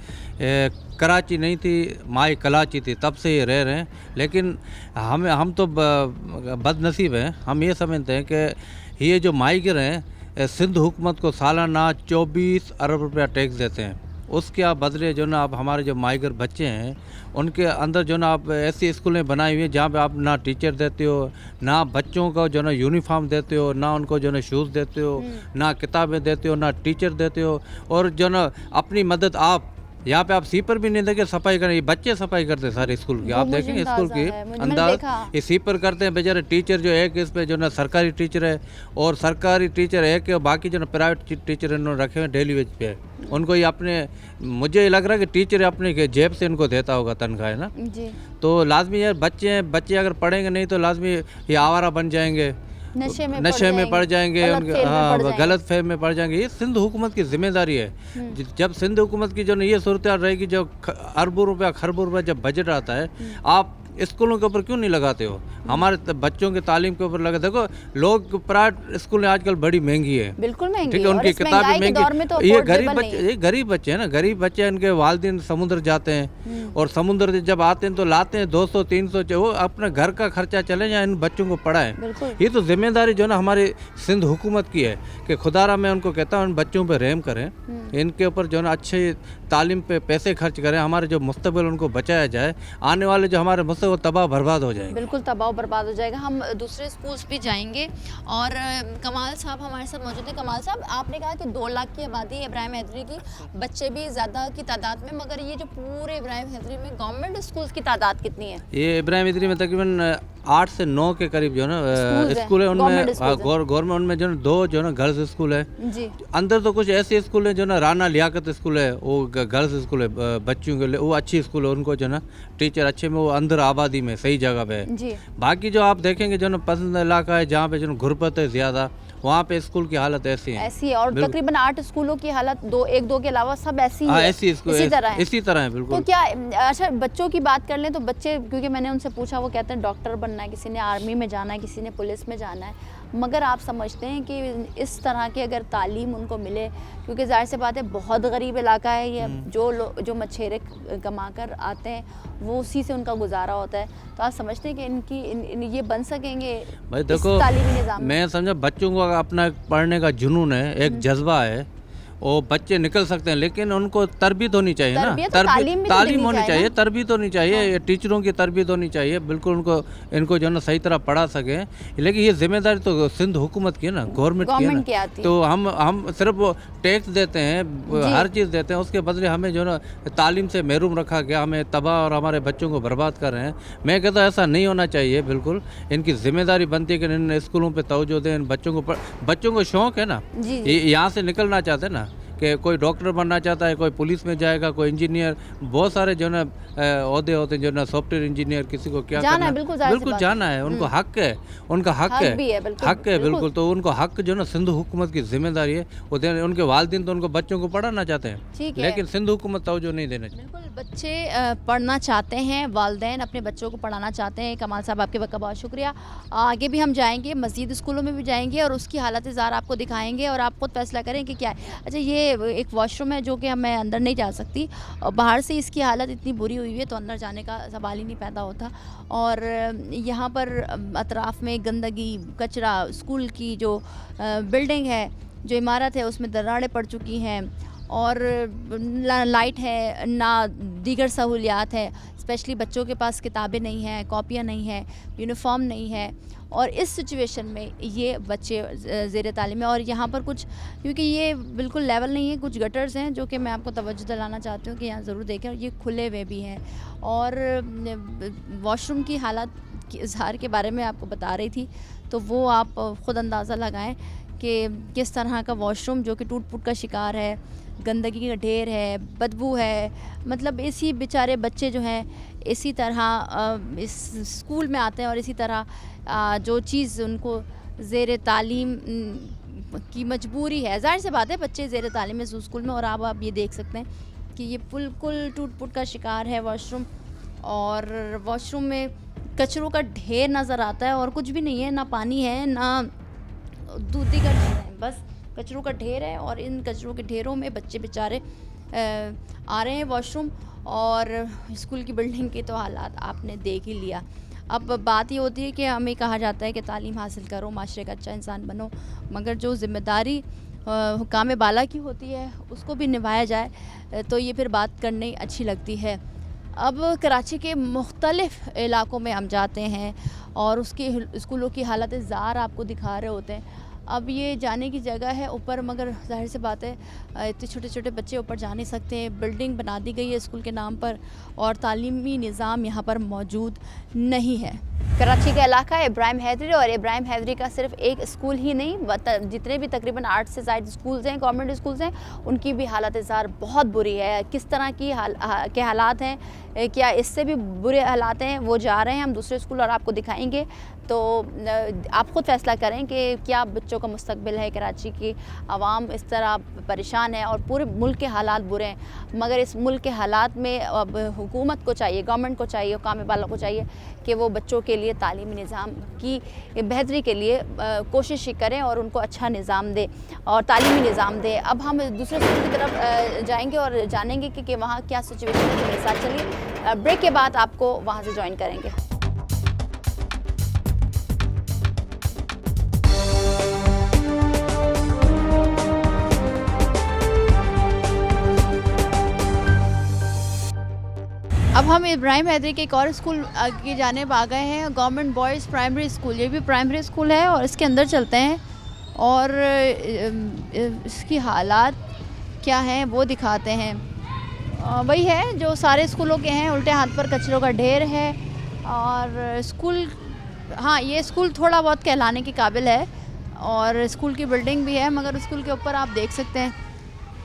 कराची नहीं थी, माई कलाची थी, तब से ये रह रहे हैं। लेकिन हम तो बदनसीब हैं, हम ये समझते हैं कि ये जो माइग्र हैं सिंध हुकूमत को सालाना 24 अरब रुपया टैक्स देते हैं। उसके आप बदले जो ना आप हमारे जो माइग्र बच्चे हैं उनके अंदर जो ना आप ऐसी स्कूलें बनाई हुई हैं जहाँ पे आप ना टीचर देते हो, ना बच्चों को जो ना यूनिफॉर्म देते हो, ना उनको जो ना शूज़ देते हो, ना किताबें देते हो, ना टीचर देते हो, और जो ना अपनी मदद आप यहाँ पे आप सीपर भी नहीं देखे सफाई करें। ये बच्चे सफाई करते हैं सारे स्कूल की, आप देखेंगे स्कूल की अंदाज, ये सीपर करते हैं बेचारे। टीचर जो एक इस पे जो ना सरकारी टीचर है और सरकारी टीचर एक है, बाकी जो ना प्राइवेट टीचर इन्होंने रखे हुए डेली वेज पे। उनको ये अपने, मुझे लग रहा है कि टीचर अपने जेब से इनको देता होगा तनख्वाह, है ना जी। तो लाजमी यार बच्चे हैं, बच्चे अगर पढ़ेंगे नहीं तो लाजमी ये आवारा बन जाएंगे, नशे में पड़ जाएंगे, हाँ गलत फहम में पड़ जाएंगे। ये सिंध हुकूमत की जिम्मेदारी है। जब सिंध हुकूमत की जो ना ये सूरत रहेगी, जो अरबों रुपया खरबों रुपया जब बजट आता है, आप स्कूलों के ऊपर क्यों नहीं लगाते हो? हमारे बच्चों के तालीम के ऊपर लगा। देखो लोग प्राइवेट स्कूल आजकल बड़ी महंगी है, बिल्कुल महंगी ठीक है, और उनकी इस किताबें महंगाई के दौर में महंगी। तो ये affordable गरीब नहीं बच्चे, है। ये गरीब बच्चे हैं ना, गरीब बच्चे, इनके वालिदैन समुद्र जाते हैं और समुद्र से जब आते हैं तो लाते हैं 200-300, वो अपने घर का खर्चा चले जाए, इन बच्चों को पढ़ाएं। बिल्कुल। ये तो जिम्मेदारी जो ना हमारी सिंध हुकूमत की है कि खुदारा मैं उनको कहता हूँ इन बच्चों पे रहम करें, इनके ऊपर जो ना अच्छे तालीम पे पैसे खर्च करें, हमारे जो मुस्तकबिल उनको बचाया जाए। आने वाले जो हमारे मुस्तकबिल वो तबाह बर्बाद हो जाएंगे। बिल्कुल तबाह बर्बाद हो जाएगा। हम दूसरे स्कूल्स भी जाएंगे और कमाल साहब हमारे साथ मौजूद हैं। कमाल साहब, आपने कहा कि 2 लाख की आबादी है इब्राहिम हैदरी की, बच्चे भी ज़्यादा की तादाद में, मगर ये जो पूरे इब्राहिम हैदरी में गवर्नमेंट स्कूल्स की तादाद कितनी है? ये इब्राहिम हैदरी में तकरीबन 8 से 9 के करीब जो है ना स्कूल्स हैं, स्कूल है। उनमें गवर्नमेंट स्कूल्स हैं। गवर्नमेंट उनमें जो ना 2 जो ना गर्ल्स स्कूल है। जी। अंदर तो कुछ ऐसे स्कूल है जो ना राना लियाकत स्कूल है, वो गर्ल्स स्कूल है बच्चियों के लिए, वो अच्छी स्कूल है, उनको जो ना टीचर अच्छे में, वो अंदर आबादी में सही जगह पे है। जी। बाकी जो आप देखेंगे जो ना पसंद इलाका है जहाँ पे जो ना गुरबत है ज़्यादा, वहाँ पे स्कूल की हालत ऐसी है। ऐसी है और तकरीबन 8 स्कूलों की हालत 1-2 के अलावा सब ऐसी हाँ है। ऐसी स्कूल इसी तरह है। इसी तरह है तो बिल्कुल। क्या अच्छा बच्चों की बात कर लें तो बच्चे, क्योंकि मैंने उनसे पूछा, वो कहते हैं डॉक्टर बनना है, किसी ने आर्मी में जाना है, किसी ने पुलिस में जाना है, मगर आप समझते हैं कि इस तरह की अगर तालीम उनको मिले, क्योंकि जाहिर सी बात है बहुत गरीब इलाका है ये, जो मछेरे कमा कर आते हैं वो उसी से उनका गुजारा होता है, तो आप समझते हैं कि ये बन सकेंगे भाई इस देखो, तालीमी निज़ाम में? मैं समझा बच्चों को अपना पढ़ने का जुनून है, एक जज्बा है, वो बच्चे निकल सकते हैं, लेकिन उनको तरबियत होनी चाहिए ना, तरबियत और तालीम भी तो तालीम देनी होनी चाहिए चाहिए, ना। तरबियत होनी चाहिए, टीचरों की तरबियत होनी चाहिए, बिल्कुल इनको जो ना सही तरह पढ़ा सके। लेकिन ये जिम्मेदारी तो सिंध हुकूमत की है ना, गवर्नमेंट की है गवर्नमेंट की ना। आती है। तो हम सिर्फ वो टैक्स देते हैं, हर चीज़ देते हैं, उसके बदले हमें जो ना तालीम से महरूम रखा गया, हमें तबाह और हमारे बच्चों को बर्बाद कर रहे हैं। मैं कहता हूँ ऐसा नहीं होना चाहिए, बिल्कुल इनकी जिम्मेदारी बनती है कि इन स्कूलों पर तवज्जो दें, इन बच्चों को शौक़ है ना, जी। यहाँ से निकलना चाहते हैं ना, कि कोई डॉक्टर बनना चाहता है, कोई पुलिस में जाएगा, कोई इंजीनियर, बहुत सारे जो ना ओहदे होते हैं, जो ना सॉफ्टवेयर इंजीनियर, किसी को क्या जाना करना है, बिल्कुल जाहिर सी बिल्कुल बात जाना है, उनको हक है, उनका हक है, भी है, बिल्कुल, हक है बिल्कुल। बिल्कुल। तो उनको हक जो ना सिंध हुकूमत की जिम्मेदारी है वो देने। उनके वालिदैन तो उनको बच्चों को पढ़ाना चाहते हैं, ठीक है। लेकिन सिंध हुकूमत तवज्जो नहीं देना चाहिए। बिल्कुल, बच्चे पढ़ना चाहते हैं, वालिदैन अपने बच्चों को पढ़ाना चाहते हैं। कमाल साहब, आपके वक्त का बहुत शुक्रिया। आगे भी हम जाएंगे, मज़ीद स्कूलों में भी जाएंगे और उसकी हालत ज़ार आपको दिखाएंगे और आप खुद फैसला करें कि क्या है। अच्छा, ये एक वॉशरूम है जो कि मैं अंदर नहीं जा सकती, और बाहर से इसकी हालत इतनी बुरी हुई है तो अंदर जाने का सवाल ही नहीं पैदा होता। और यहाँ पर अतराफ़ में गंदगी, कचरा, स्कूल की जो बिल्डिंग है, जो इमारत है, उसमें दरारें पड़ चुकी हैं और लाइट है ना, दीगर सहूलियात है। स्पेशली बच्चों के पास किताबें नहीं हैं, कॉपियाँ नहीं हैं, यूनिफॉर्म नहीं है, और इस सिचुएशन में ये बच्चे ज़ेर तालीम है। और यहाँ पर कुछ, क्योंकि ये बिल्कुल लेवल नहीं है, कुछ गटर्स हैं जो कि मैं आपको तवज्जो दिलाना चाहती हूँ कि यहाँ ज़रूर देखें, और ये खुले हुए भी हैं। और वॉशरूम की हालत की इजहार के बारे में आपको बता रही थी, तो वो आप ख़ुद अंदाज़ा लगाएं कि किस तरह का वॉशरूम जो कि टूट फूट का शिकार है, गंदगी का ढेर है, बदबू है। मतलब इसी बेचारे बच्चे जो हैं इसी तरह इस स्कूल में आते हैं और इसी तरह जो चीज़ उनको ज़ेर तालीम की मजबूरी है, ज़ाहिर सी बात है बच्चे ज़ेर तालीम में स्कूल में, और आप ये देख सकते हैं कि ये बिल्कुल टूट फूट का शिकार है वॉशरूम। और वॉशरूम में कचरों का ढेर नज़र आता है और कुछ भी नहीं है, ना पानी है ना दूधी का ढेर है, बस कचरों का ढेर है। और इन कचरों के ढेरों में बच्चे बेचारे आ रहे हैं वॉशरूम, और स्कूल की बिल्डिंग के तो हालात आपने देख ही लिया। अब बात ये होती है कि हमें कहा जाता है कि तालीम हासिल करो, माशरे का अच्छा इंसान बनो, मगर जो ज़िम्मेदारी हुकाम बाला की होती है उसको भी निभाया जाए तो ये फिर बात करनी अच्छी लगती है। अब कराची के मुख्तलिफ़ इलाकों में हम जाते हैं और उसके स्कूलों की हालत ज़ार आपको दिखा रहे होते हैं। अब ये जाने की जगह है ऊपर, मगर जाहिर सी बात है इतने छोटे छोटे बच्चे ऊपर जा नहीं सकते हैं। बिल्डिंग बना दी गई है स्कूल के नाम पर और तालीमी निज़ाम यहाँ पर मौजूद नहीं है। कराची का इलाका है इब्राहिम हैदरी, और इब्राहिम हैदरी का सिर्फ एक स्कूल ही नहीं, जितने भी तकरीबन 8 से ज़ायद स्कूल्स हैं, गवर्नमेंट स्कूल्स हैं, उनकी भी हालत ज़ार बहुत बुरी है। किस तरह की के हालात हैं, क्या इससे भी बुरे हालात हैं, वो जा रहे हैं हम दूसरे स्कूल और आपको दिखाएंगे। तो आप ख़ुद फैसला करें कि क्या बच्चों का मुस्तकबिल है। कराची की आवाम इस तरह परेशान है और पूरे मुल्क के हालात बुरे हैं, मगर इस मुल्क के हालात में अब हुकूमत को चाहिए, गवर्नमेंट को चाहिए, हुकाम वालों को चाहिए कि वो बच्चों के लिए तालीमी निज़ाम की बेहतरी के लिए कोशिश करें और उनको अच्छा निज़ाम दे और तालीमी निज़ाम दे। अब हम दूसरे स्कूल की तरफ जाएंगे और जानेंगे कि वहाँ क्या सिचुएशन है। मेरे साथ चलिए, ब्रेक के बाद आपको वहाँ से ज्वाइन करेंगे। अब हम इब्राहिम हैदरी के एक और स्कूल की जानिब आ गए हैं, गवर्नमेंट बॉयज़ प्राइमरी स्कूल। ये भी प्राइमरी स्कूल है और इसके अंदर चलते हैं और इसकी हालात क्या हैं वो दिखाते हैं। वही है जो सारे स्कूलों के हैं, उल्टे हाथ पर कचरों का ढेर है और स्कूल, हाँ ये स्कूल थोड़ा बहुत कहलाने के काबिल है और स्कूल की बिल्डिंग भी है, मगर स्कूल के ऊपर आप देख सकते हैं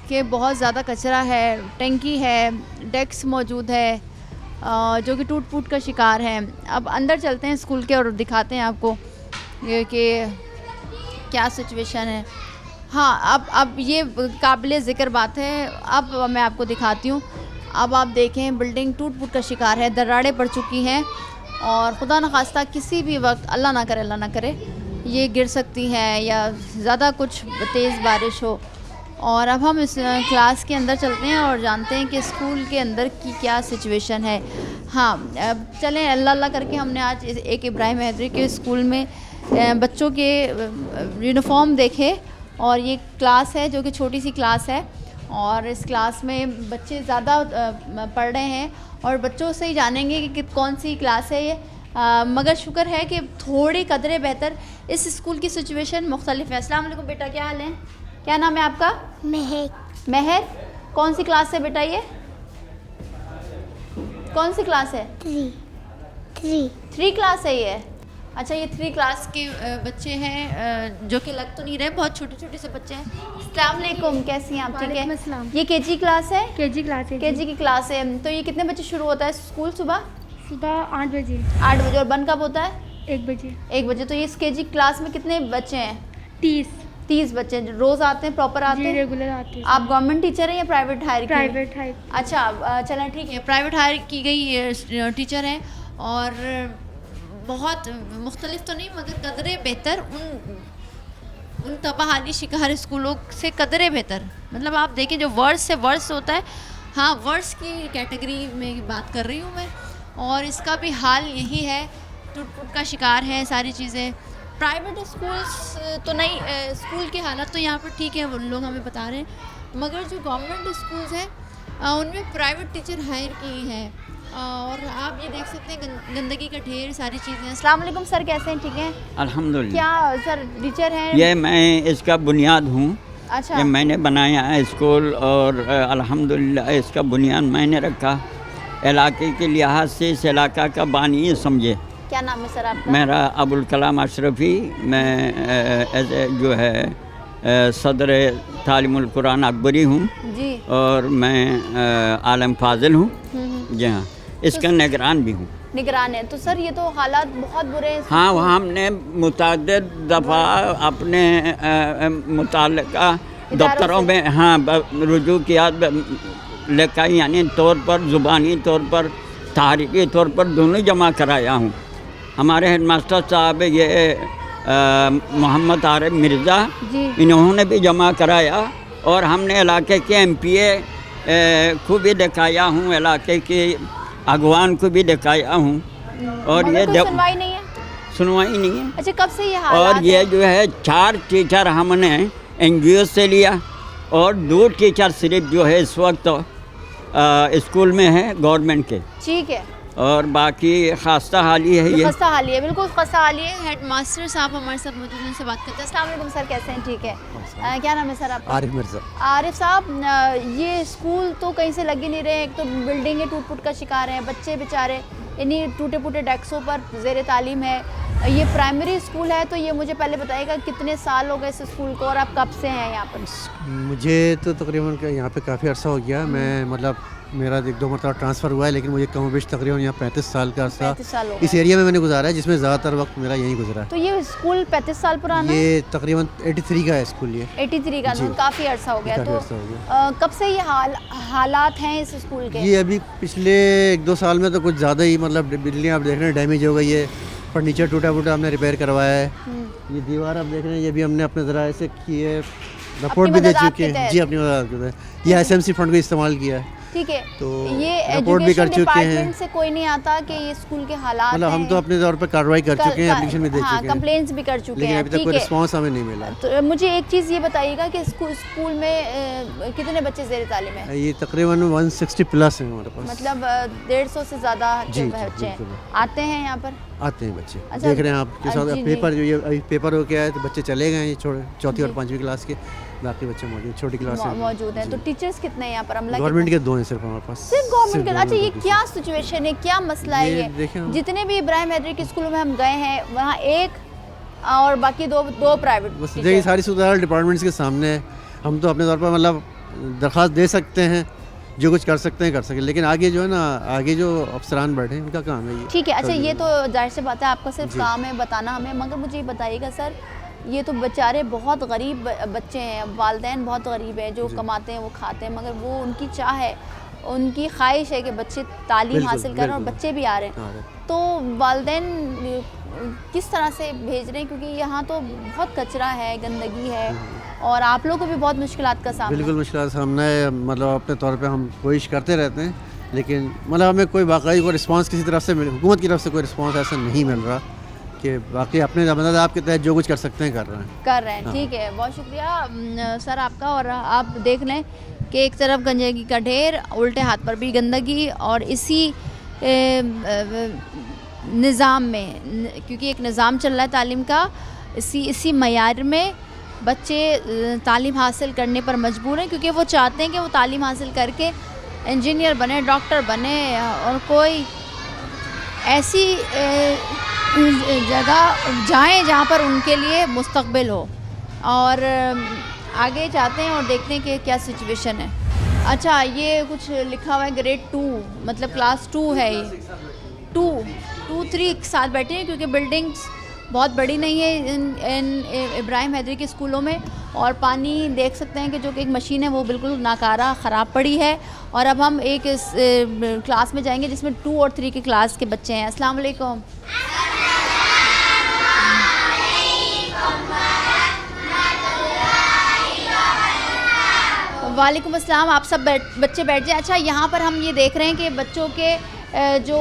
कि बहुत ज़्यादा कचरा है, टंकी है, डेस्क मौजूद है जो कि टूट फूट का शिकार है। अब अंदर चलते हैं स्कूल के और दिखाते हैं आपको कि क्या सिचुएशन है। हाँ, अब ये काबिल ज़िक्र बात है। अब मैं आपको दिखाती हूँ। अब आप देखें, बिल्डिंग टूट फूट का शिकार है, दरारें पड़ चुकी हैं और खुदा न खास्ता किसी भी वक्त, अल्लाह ना करे ये गिर सकती हैं या ज़्यादा कुछ तेज़ बारिश हो। और अब हम इस क्लास के अंदर चलते हैं और जानते हैं कि स्कूल के अंदर की क्या सिचुएशन है। हाँ, अब चलें, अल्लाह करके हमने आज एक इब्राहिम हैदरी के स्कूल में बच्चों के यूनिफॉर्म देखे और ये क्लास है जो कि छोटी सी क्लास है और इस क्लास में बच्चे ज़्यादा पढ़ रहे हैं और बच्चों से ही जानेंगे कि कौन सी क्लास है ये। मगर शुक्र है कि थोड़ी कदरे बेहतर इस स्कूल की सिचुएशन मुख्तलिफ है। अस्सलाम वालेकुम बेटा, क्या हाल है? क्या नाम है आपका? महर। कौन सी क्लास है बेटा ये? कौन सी क्लास है? 3 क्लास है ये। अच्छा, ये 3 क्लास के बच्चे हैं जो कि लग तो नहीं रहे, बहुत छोटे छोटे से बच्चे हैं। अस्सलाम वालेकुम, कैसी हैं आप? ठीक है। ये केजी क्लास है? केजी की क्लास है। तो ये कितने बजे शुरू होता है स्कूल? सुबह 8 बजे। 8 बजे। और बंद कब होता है? 1 बजे। 1 बजे। तो ये केजी क्लास में कितने बच्चे हैं? 30 बच्चे रोज़ आते हैं, प्रॉपर आते हैं? रेगुलर आते हैं। आप गवर्नमेंट टीचर हैं या प्राइवेट हायर? Private higher. अच्छा, चलें ठीक है, प्राइवेट हायर की गई टीचर हैं और बहुत मुख्तलिफ तो नहीं मगर कदरे बेहतर उन तबाहाली शिकार स्कूलों से कदरे बेहतर। मतलब आप देखें, जो वर्स से वर्स होता है, हाँ वर्स की कैटेगरी में बात कर रही हूँ मैं, और इसका भी हाल यही है, टूट फूट का शिकार है सारी चीज़ें। प्राइवेट स्कूल्स तो नहीं, स्कूल के हालात तो यहाँ पर ठीक है, वो लोग हमें बता रहे हैं, मगर जो गवर्नमेंट स्कूल्स हैं उनमें प्राइवेट टीचर हायर की हैं और आप ये देख सकते हैं गंदगी का ढेर, सारी चीज़ें। अस्सलाम वालेकुम सर, कैसे हैं? ठीक हैं अल्हम्दुलिल्लाह। क्या सर टीचर हैं? ये मैं इसका बुनियाद हूँ। अच्छा। ये मैंने बनाया है स्कूल और अल्हम्दुलिल्लाह इसका बुनियाद मैंने रखा। इलाके के लिहाज से इस इलाका का बानी समझे। क्या नाम है सर आपका? मेरा अबुल कलाम अशरफी। मैं जो है सदर तालीमुल कुरान अकबरी हूँ जी, और मैं आलम फाजिल हूँ। जी हाँ, इसका निगरान भी हूँ। निगरान है। तो सर ये तो हालात बहुत बुरे हैं। हाँ, वहाँ हमने मुतअद्दिद दफ़ा अपने मुताल्लिका दफ्तरों में रुजू किया, लेखा यानी तौर पर, ज़ुबानी तौर पर, तहरीकी तौर पर दोनों जमा कराया हूँ। हमारे हेडमास्टर साहब ये मोहम्मद आरिफ मिर्ज़ा, इन्होंने भी जमा कराया और हमने इलाके के MPA को भी दिखाया हूँ, इलाके के अगवान को भी दिखाया हूँ और ये सुनवाई नहीं है। सुनवाई नहीं है। अच्छा, कब से ये हालात और ये जो है 4 टीचर हमने NGO से लिया और 2 टीचर सिर्फ जो है इस वक्त स्कूल में है गवर्नमेंट के। ठीक है। और बाकी खस्ता हाली है। ये खस्ता हाली है, बिल्कुल खस्ता हाली है। हेडमास्टर साहब हमारे साथ मौजूद हैं, उनसे बात करते हैं। अस्सलाम वालेकुम सर, कैसे हैं? ठीक है। क्या नाम है सर आपका? आरिफ मिर्ज़ा। आरिफ साहब, ये स्कूल तो कहीं से लग ही नहीं रहे। एक तो बिल्डिंगें टूट फूट का शिकार हैं, बच्चे बेचारे इन्हीं टूटे फूटे डेस्कों पर ज़ेर तालीम है ये प्राइमरी स्कूल है, तो ये मुझे पहले बताइएगा कितने साल हो गए इस स्कूल को और आप कब से हैं यहाँ पर? मुझे तो तकरीबन यहाँ पे काफ़ी अर्सा हो गया। मैं मतलब मेरा 1-2 मरतबा ट्रांसफ़र हुआ है, लेकिन मुझे कम बेश तकरीबन यहाँ 35 साल का अर्सा 35 साल हो इस गए। एरिया में मैंने गुजारा है, जिसमें ज़्यादातर वक्त मेरा यहीं गुजरा है। तो ये स्कूल 35 साल पुराना है? ये तकरीबन 83 का है स्कूल ये। 83 का, जी। तो काफ़ी अर्सा हो गया। काफ़ी तो अर्सा हो गया। कब से ये हालात हैं इस स्कूल के? ये अभी पिछले 1-2 साल में तो कुछ ज़्यादा ही मतलब बिल्डिंग आप देख रहे हैं डैमेज हो गई है, फर्नीचर टूटा फूटा हमने रिपेयर करवाया है। ये दीवार आप देख रहे हैं, ये भी हमने अपने ज़रा ऐसे की है, रिपोर्ट भी दे मदद चुके आपके हैं। तहत? जी, अपनी मदद के तहत। ये SMC फंड को इस्तेमाल किया है। ठीक है, तो ये रिपोर्ट भी कर एजुकेशन चुके हैं। डिपार्टमेंट से कोई नहीं आता कि ये स्कूल के हालात मतलब हम हैं? तो अपने तौर पर कार्रवाई कर चुके हैं, एप्लीकेशन भी दे हाँ, चुके हैं, कंप्लेंट्स भी कर चुके लेकिन हैं। अभी तक ठीक कोई है, रिस्पांस हमें नहीं मिला। तो मुझे एक चीज़ ये बताइएगा कि स्कूल में कितने बच्चे ज़ेर तालीम हैं? ये तकरीबन 160 प्लस हैं हमारे पास। मतलब 150 से ज़्यादा जी, जी, बच्चे हैं। बिल्कुल। आते हैं यहाँ पर? आते हैं बच्चे। अच्छा, देख रहे हैं आपके साथ जी, जी। पेपर जो ये अभी पेपर हो गया है, तो बच्चे चले गए हैं, ये चौथी और 5वीं क्लास के, बाकी बच्चे मौजूद छोटी क्लास से मौजूद हैं। तो टीचर्स कितने हैं यहाँ पर? अमला गवर्नमेंट के 2 हैं सिर्फ हमारे पास। सिर्फ गवर्नमेंट के? अच्छा, ये गवर्नमेंट के। क्या सिचुएशन है, क्या मसला है ये ये? देखें हम- जितने भी इब्राहिम हैदरी के स्कूलों में हम गए हैं, वहाँ एक और बाकी दो प्राइवेट बस टीचर। देखिए सारी सुधार डिपार्टमेंट्स के सामने है। हम तो अपने तौर पर मतलब दरख्वास्त दे सकते हैं, जो कुछ कर सकते हैं कर सकें, लेकिन आगे जो है ना, आगे जो अफसरान बैठे हैं उनका काम है ये। ठीक है। अच्छा, कर ये देना। तो जाहिर सी बात है आपका सिर्फ जी। काम है बताना हमें, मगर मुझे ये बताइएगा सर, ये तो बेचारे बहुत गरीब बच्चे हैं, वालिदैन बहुत गरीब हैं, जो कमाते हैं वो खाते हैं, मगर वो उनकी चाह है, उनकी ख्वाहिश है कि बच्चे तालीम बिल्कुल, हासिल करें और बिल्कुल। बच्चे भी आ रहे हाँ, हैं। तो वालिदैन किस तरह से भेज रहे हैं, क्योंकि यहाँ तो बहुत कचरा है, गंदगी है, और आप लोग को भी बहुत मुश्किलात का सामना बिल्कुल मुश्किल का सामना है। मतलब अपने तौर पे हम कोशिश करते रहते हैं, लेकिन मतलब हमें कोई वाकई कोई रिस्पांस किसी तरफ से हुकूमत की तरफ से कोई रिस्पांस ऐसा नहीं मिल रहा कि बाकी अपने मतलब आपके तहत जो कुछ कर सकते हैं कर रहे हैं। हाँ। ठीक है, बहुत शुक्रिया सर आपका। और आप देख लें कि एक तरफ गंदगी का ढेर, उल्टे हाथ पर भी गंदगी, और इसी निज़ाम में, क्योंकि एक निज़ाम चल रहा है तालीम का, इसी मयार में बच्चे तालीम हासिल करने पर मजबूर हैं, क्योंकि वो चाहते हैं कि वो तालीम हासिल करके इंजीनियर बने, डॉक्टर बने, और कोई ऐसी जगह जाएं जहाँ पर उनके लिए मुस्तकबिल हो, और आगे जाते हैं और देखते हैं कि क्या सिचुएशन है। अच्छा, ये कुछ लिखा हुआ है ग्रेड 2, मतलब क्लास 2 है ये, 2-3 एक साथ बैठे हैं, क्योंकि बिल्डिंग्स बहुत बड़ी नहीं है इन इब्राहिम हैदरी के स्कूलों में, और पानी देख सकते हैं कि जो कि एक मशीन है वो बिल्कुल नाकारा ख़राब पड़ी है। और अब हम एक इस क्लास में जाएंगे जिसमें 2 और 3 के क्लास के बच्चे हैं। अस्सलाम वालेकुम। वालेकुम अस्सलाम। आप सब बच्चे बैठ जाएं। अच्छा, यहाँ पर हम ये देख रहे हैं कि बच्चों के जो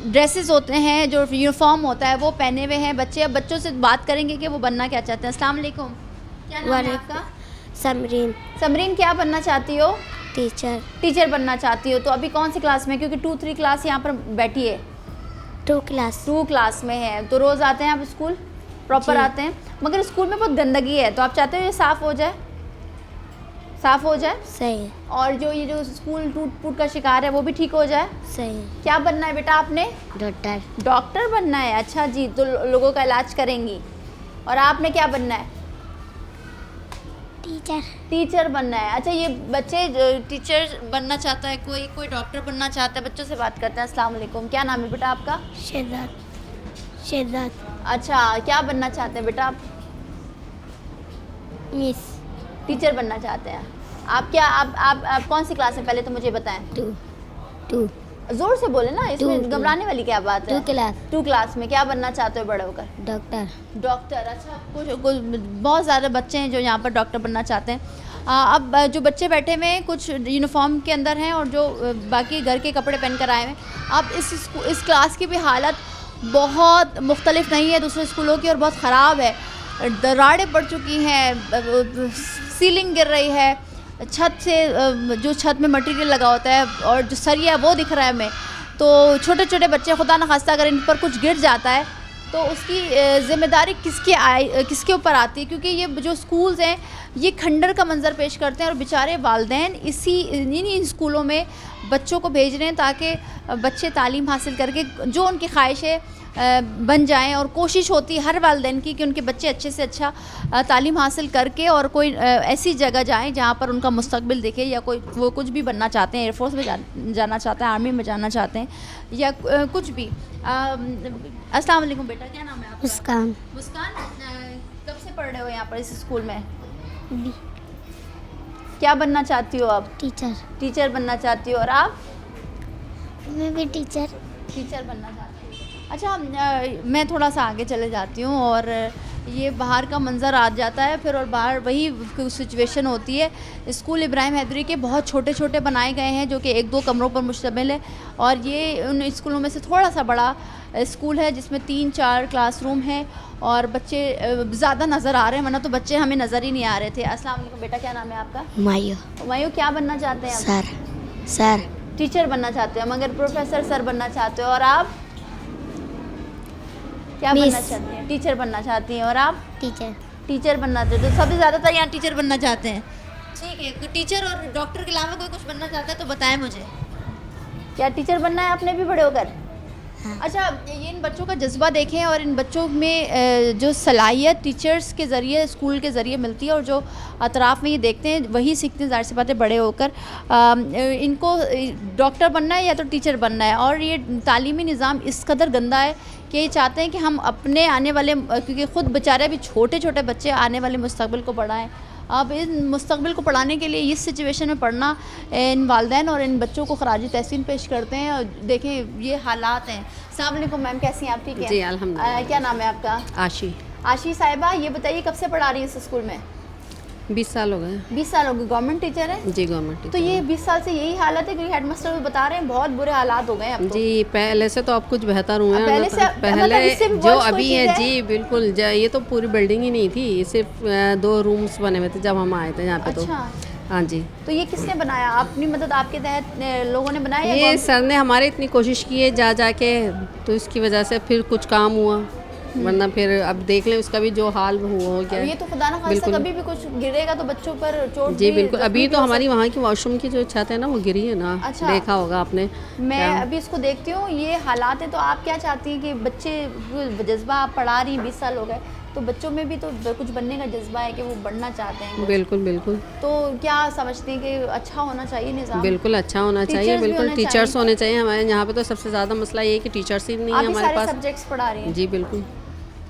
ड्रेसेस होते हैं, जो यूनिफॉर्म होता है, वो पहने हुए हैं बच्चे। अब बच्चों से बात करेंगे कि वो बनना क्या चाहते हैं। अस्सलाम वालेकुम, क्या नाम है आपका? समरीन। समरीन, क्या बनना चाहती हो? टीचर। टीचर बनना चाहती हो, तो अभी कौन सी क्लास में? क्योंकि 2-3 क्लास यहाँ पर बैठी है। 2 क्लास। 2 क्लास में है, तो रोज़ आते हैं आप स्कूल? प्रॉपर जी। आते हैं, मगर स्कूल में बहुत गंदगी है, तो आप चाहते हो ये साफ़ हो जाए? साफ़ हो जाए, सही है। और ये जो स्कूल टूट फूट का शिकार है वो भी ठीक हो जाए। सही है। क्या बनना है बेटा आपने? डॉक्टर। डॉक्टर बनना है। अच्छा जी, तो लोगों का इलाज करेंगी। और आपने क्या बनना है? टीचर। टीचर बनना है। अच्छा, ये बच्चे टीचर बनना चाहता है, कोई डॉक्टर बनना चाहता है। बच्चों से बात करते हैं। अस्सलाम वालेकुम, क्या नाम है बेटा आपका? शेहजाद। अच्छा, क्या बनना चाहते हैं बेटा आप? मिस। टीचर बनना चाहते हैं आप? क्या आप कौन सी क्लास में, पहले तो मुझे बताएं। 2 ज़ोर से बोले ना, इसमें 2 घबराने वाली क्या बात है? 2 क्लास। 2 क्लास में क्या बनना चाहते हो बड़े होकर? डॉक्टर। डॉक्टर। अच्छा, कुछ बहुत ज़्यादा बच्चे हैं जो यहाँ पर डॉक्टर बनना चाहते हैं। अब जो बच्चे बैठे हुए हैं, कुछ यूनिफॉर्म के अंदर हैं और जो बाकी घर के कपड़े पहन कर आए हुए हैं। अब इस क्लास की भी हालत बहुत मुख्तलिफ नहीं है दूसरे स्कूलों की, और बहुत ख़राब है। दरारें पड़ चुकी हैं, सीलिंग गिर रही है, छत से जो छत में मटेरियल लगा होता है और जो सरिया है वो दिख रहा है हमें। तो छोटे छोटे बच्चे, खुदा न खास्ता अगर इन पर कुछ गिर जाता है तो उसकी ज़िम्मेदारी किसके ऊपर आती है? क्योंकि ये जो स्कूल्स हैं ये खंडर का मंजर पेश करते हैं, और बेचारे वालिदैन इन्हीं स्कूलों में बच्चों को भेज रहे हैं ताकि बच्चे तालीम हासिल करके जो उनकी ख्वाहिश है बन जाएं, और कोशिश होती है हर वालिदैन की कि उनके बच्चे अच्छे से अच्छा तालीम हासिल करके और कोई ऐसी जगह जाएं जहाँ पर उनका मुस्तकबिल दिखे, या कोई वो कुछ भी बनना चाहते हैं, एयरफोर्स में जाना चाहते हैं, आर्मी में जाना चाहते हैं, या कुछ भी। अस्सलाम वालेकुम बेटा, क्या नाम है आपका? मुस्कान। मुस्कान, कब से पढ़ रहे हो यहाँ पर इस स्कूल में? क्या बनना चाहती हो आप? टीचर। टीचर बनना चाहती हो, और आप? मैं भी टीचर। टीचर बनना चाहती हूँ। अच्छा, मैं थोड़ा सा आगे चले जाती हूँ, और ये बाहर का मंज़र आ जाता है फिर, और बाहर वही सिचुएशन होती है। स्कूल इब्राहिम हैदरी के बहुत छोटे छोटे बनाए गए हैं जो कि 1-2 कमरों पर मुश्तमिल है, और ये उन स्कूलों में से थोड़ा सा बड़ा स्कूल है जिसमें 3-4 क्लासरूम हैं, और बच्चे ज़्यादा नज़र आ रहे हैं, वरना तो बच्चे हमें नज़र ही नहीं आ रहे थे। अस्सलाम वालेकुम बेटा, क्या नाम है आपका? मायू। मायू, क्या बनना चाहते हैं आप? सर। टीचर बनना चाहते हो, मगर प्रोफेसर सर बनना चाहते हो, और आप क्या बनना चाहती हैं? टीचर बनना चाहती हैं, और आप? टीचर। टीचर बनना चाहते हो। सबसे ज़्यादातर यहाँ टीचर बनना चाहते हैं। ठीक है, तो टीचर और डॉक्टर के अलावा कोई कुछ बनना चाहता है तो बताएं मुझे। क्या टीचर बनना है आपने भी बड़े होकर? हाँ। अच्छा, ये इन बच्चों का जज्बा देखें, और इन बच्चों में जो सलाहियत टीचर्स के ज़रिए, स्कूल के ज़रिए मिलती है, और जो अतराफ़ में ये देखते हैं वही सीखते हैं, ज़ाहिर सी बात है बड़े होकर। इनको डॉक्टर बनना है या तो टीचर बनना है, और ये तालीमी निज़ाम इस कदर गंदा है कि ये चाहते हैं कि हम अपने आने वाले, क्योंकि ख़ुद बेचारे अभी छोटे छोटे बच्चे आने वाले मुस्तकबिल को बढ़ाएँ। अब इन मुस्तकबिल को पढ़ाने के लिए इस सिचुएशन में पढ़ना, इन वालिदैन और इन बच्चों को खराज तहसीन पेश करते हैं। और देखें ये हालात हैं। अस्सलाम वालेकुम मैम, कैसी हैं आप? ठीक है जी अल्हम्दुलिल्लाह। क्या नाम है आपका? आशी। आशी साहिबा, ये बताइए कब से पढ़ा रही है इस स्कूल में? 20 साल हो गए। 20 साल हो गए। गवर्नमेंट टीचर है? जी गवर्नमेंट टीचर। तो ये 20 साल से यही हालत है? क्योंकि हेडमास्टर भी बता रहे हैं बहुत बुरे हालात हो गए अब तो। जी पहले से तो अब कुछ बेहतर हुए हैं। पहले से पहले इससे भी जो worse कोई अभी चीज़ है जी बिल्कुल। ये तो पूरी बिल्डिंग ही नहीं थी, सिर्फ 2 रूम्स बने हुए थे जब हम आए थे यहाँ पे। अच्छा। तो हाँ जी। तो ये किसने बनाया? अपनी मदद आपके तहत लोगों ने बनाया? ये सर ने हमारे इतनी कोशिश की है जा के, तो इसकी वजह से फिर कुछ काम हुआ, वरना फिर अब देख लें उसका भी जो हाल हुआ हो गया। ये तो खुदा ना खास्ता कभी भी कुछ गिरेगा तो बच्चों पर चोट जी बिल्कुल। अभी तो हमारी वहाँ की वॉशरूम की जो छत है ना वो गिरी है ना। अच्छा। देखा होगा आपने। मैं अभी इसको देखती हूँ, ये हालात है। तो आप क्या चाहती हैं कि बच्चे जज्बा, आप पढ़ा रही हैं 20 साल हो गए, तो बच्चों में भी तो कुछ बनने का जज्बा है कि वो बढ़ना चाहते हैं कुछ। बिल्कुल बिल्कुल। तो क्या समझती हैं कि अच्छा होना चाहिए निज़ाम? बिल्कुल अच्छा होना चाहिए, बिल्कुल टीचर्स होने चाहिए। हमारे यहाँ पे तो सबसे ज़्यादा मसला ये है कि टीचर्स ही नहीं है हमारे पास। सब्जेक्ट्स पढ़ा रही हैं? जी बिल्कुल।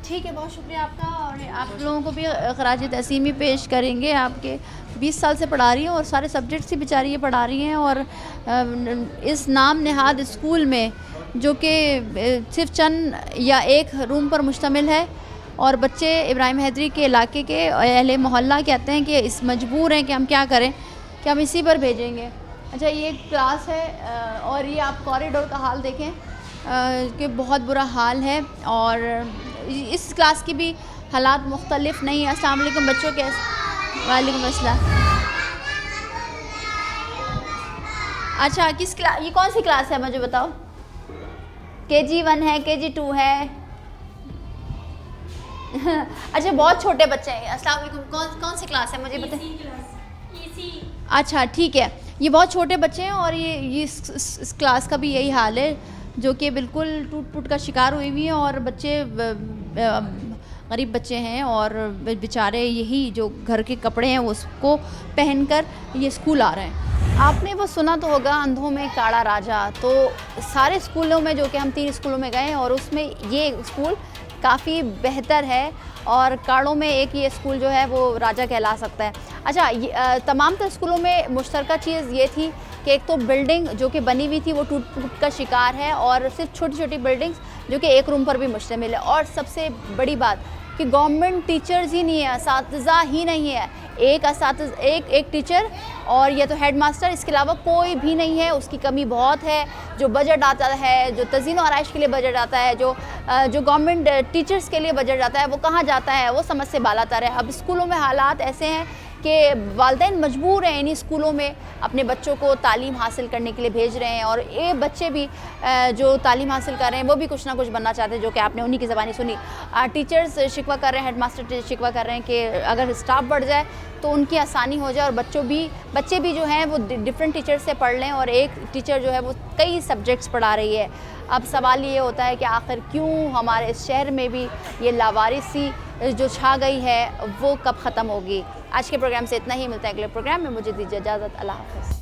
ठीक है, बहुत शुक्रिया आपका। और आप लोगों को भी खराज तहसीमी पेश करेंगे। आपके 20 साल से पढ़ा रही हैं और सारे सब्जेक्ट्स ही बेचारी ये पढ़ा रही हैं, और इस नाम नहाद स्कूल में जो कि सिर्फ चंद या एक रूम पर मुश्तमिल है, और बच्चे इब्राहिम हैदरी के इलाके के अहले मोहल्ला कहते हैं कि इस मजबूर हैं कि हम क्या करें, कि हम इसी पर भेजेंगे। अच्छा, ये क्लास है, और ये आप कॉरिडोर का हाल देखें कि बहुत बुरा हाल है, और इस क्लास की भी हालात मुख्तलिफ नहीं है। अस्सलाम वालेकुम बच्चों के। वालेकुम अस्सलाम। अच्छा, किस क्लास, ये कौन सी क्लास है मुझे बताओ? KG 1 है, KG 2 है? अच्छा, बहुत छोटे बच्चे हैं। अस्सलाम वालेकुम, कौन सी क्लास है मुझे बताइए? अच्छा ठीक है, ये बहुत छोटे बच्चे हैं, और ये इस क्लास का भी यही हाल है, जो कि बिल्कुल टूट फूट का शिकार हुई हुई हैं, और बच्चे गरीब बच्चे हैं, और बेचारे यही जो घर के कपड़े हैं उसको पहनकर ये स्कूल आ रहे हैं। आपने वो सुना तो होगा, अंधों में काड़ा राजा। तो सारे स्कूलों में, जो कि हम 3 स्कूलों में गए, और उसमें ये स्कूल काफ़ी बेहतर है, और काड़ों में एक ये स्कूल जो है वो राजा कहला सकता है। अच्छा, तमाम तर स्कूलों में मुश्तरका चीज़ ये थी कि एक तो बिल्डिंग जो कि बनी हुई थी वो टूट फूट का शिकार है, और सिर्फ छोटी छोटी बिल्डिंग्स जो कि एक रूम पर भी मुश्तमिल है। और सबसे बड़ी बात कि गवर्नमेंट टीचर्स ही नहीं है, असातिज़ा ही नहीं है। एक टीचर और या तो हेडमास्टर, इसके अलावा कोई भी नहीं है। उसकी कमी बहुत है। जो बजट आता है, जो तज़ीन और आराइश के लिए बजट आता है, जो गवर्नमेंट टीचर्स के लिए बजट आता है, वो कहाँ जाता है? वो समझ से बाला तर है। अब स्कूलों में हालात ऐसे हैं कि वालिदैन मजबूर हैं इन्हीं स्कूलों में अपने बच्चों को तालीम हासिल करने के लिए भेज रहे हैं, और ये बच्चे भी जो तालीम हासिल कर रहे हैं वो भी कुछ ना कुछ बनना चाहते हैं, जो कि आपने उन्हीं की ज़बानी सुनी। टीचर्स शिकवा कर रहे हैं, हेडमास्टर शिकवा कर रहे हैं कि अगर स्टाफ बढ़ जाए तो उनकी आसानी हो जाए और बच्चे भी जो हैं वो डिफरेंट टीचर से पढ़ लें, और एक टीचर जो है वो कई सब्जेक्ट्स पढ़ा रही है। अब सवाल ये होता है कि आखिर क्यों हमारे इस शहर में भी ये लावारिसी जो छा गई है वो कब ख़त्म होगी। आज के प्रोग्राम से इतना ही, मिलता है अगले प्रोग्राम में, मुझे दीजिए इजाज़त, अल्लाह हाफ़िज़।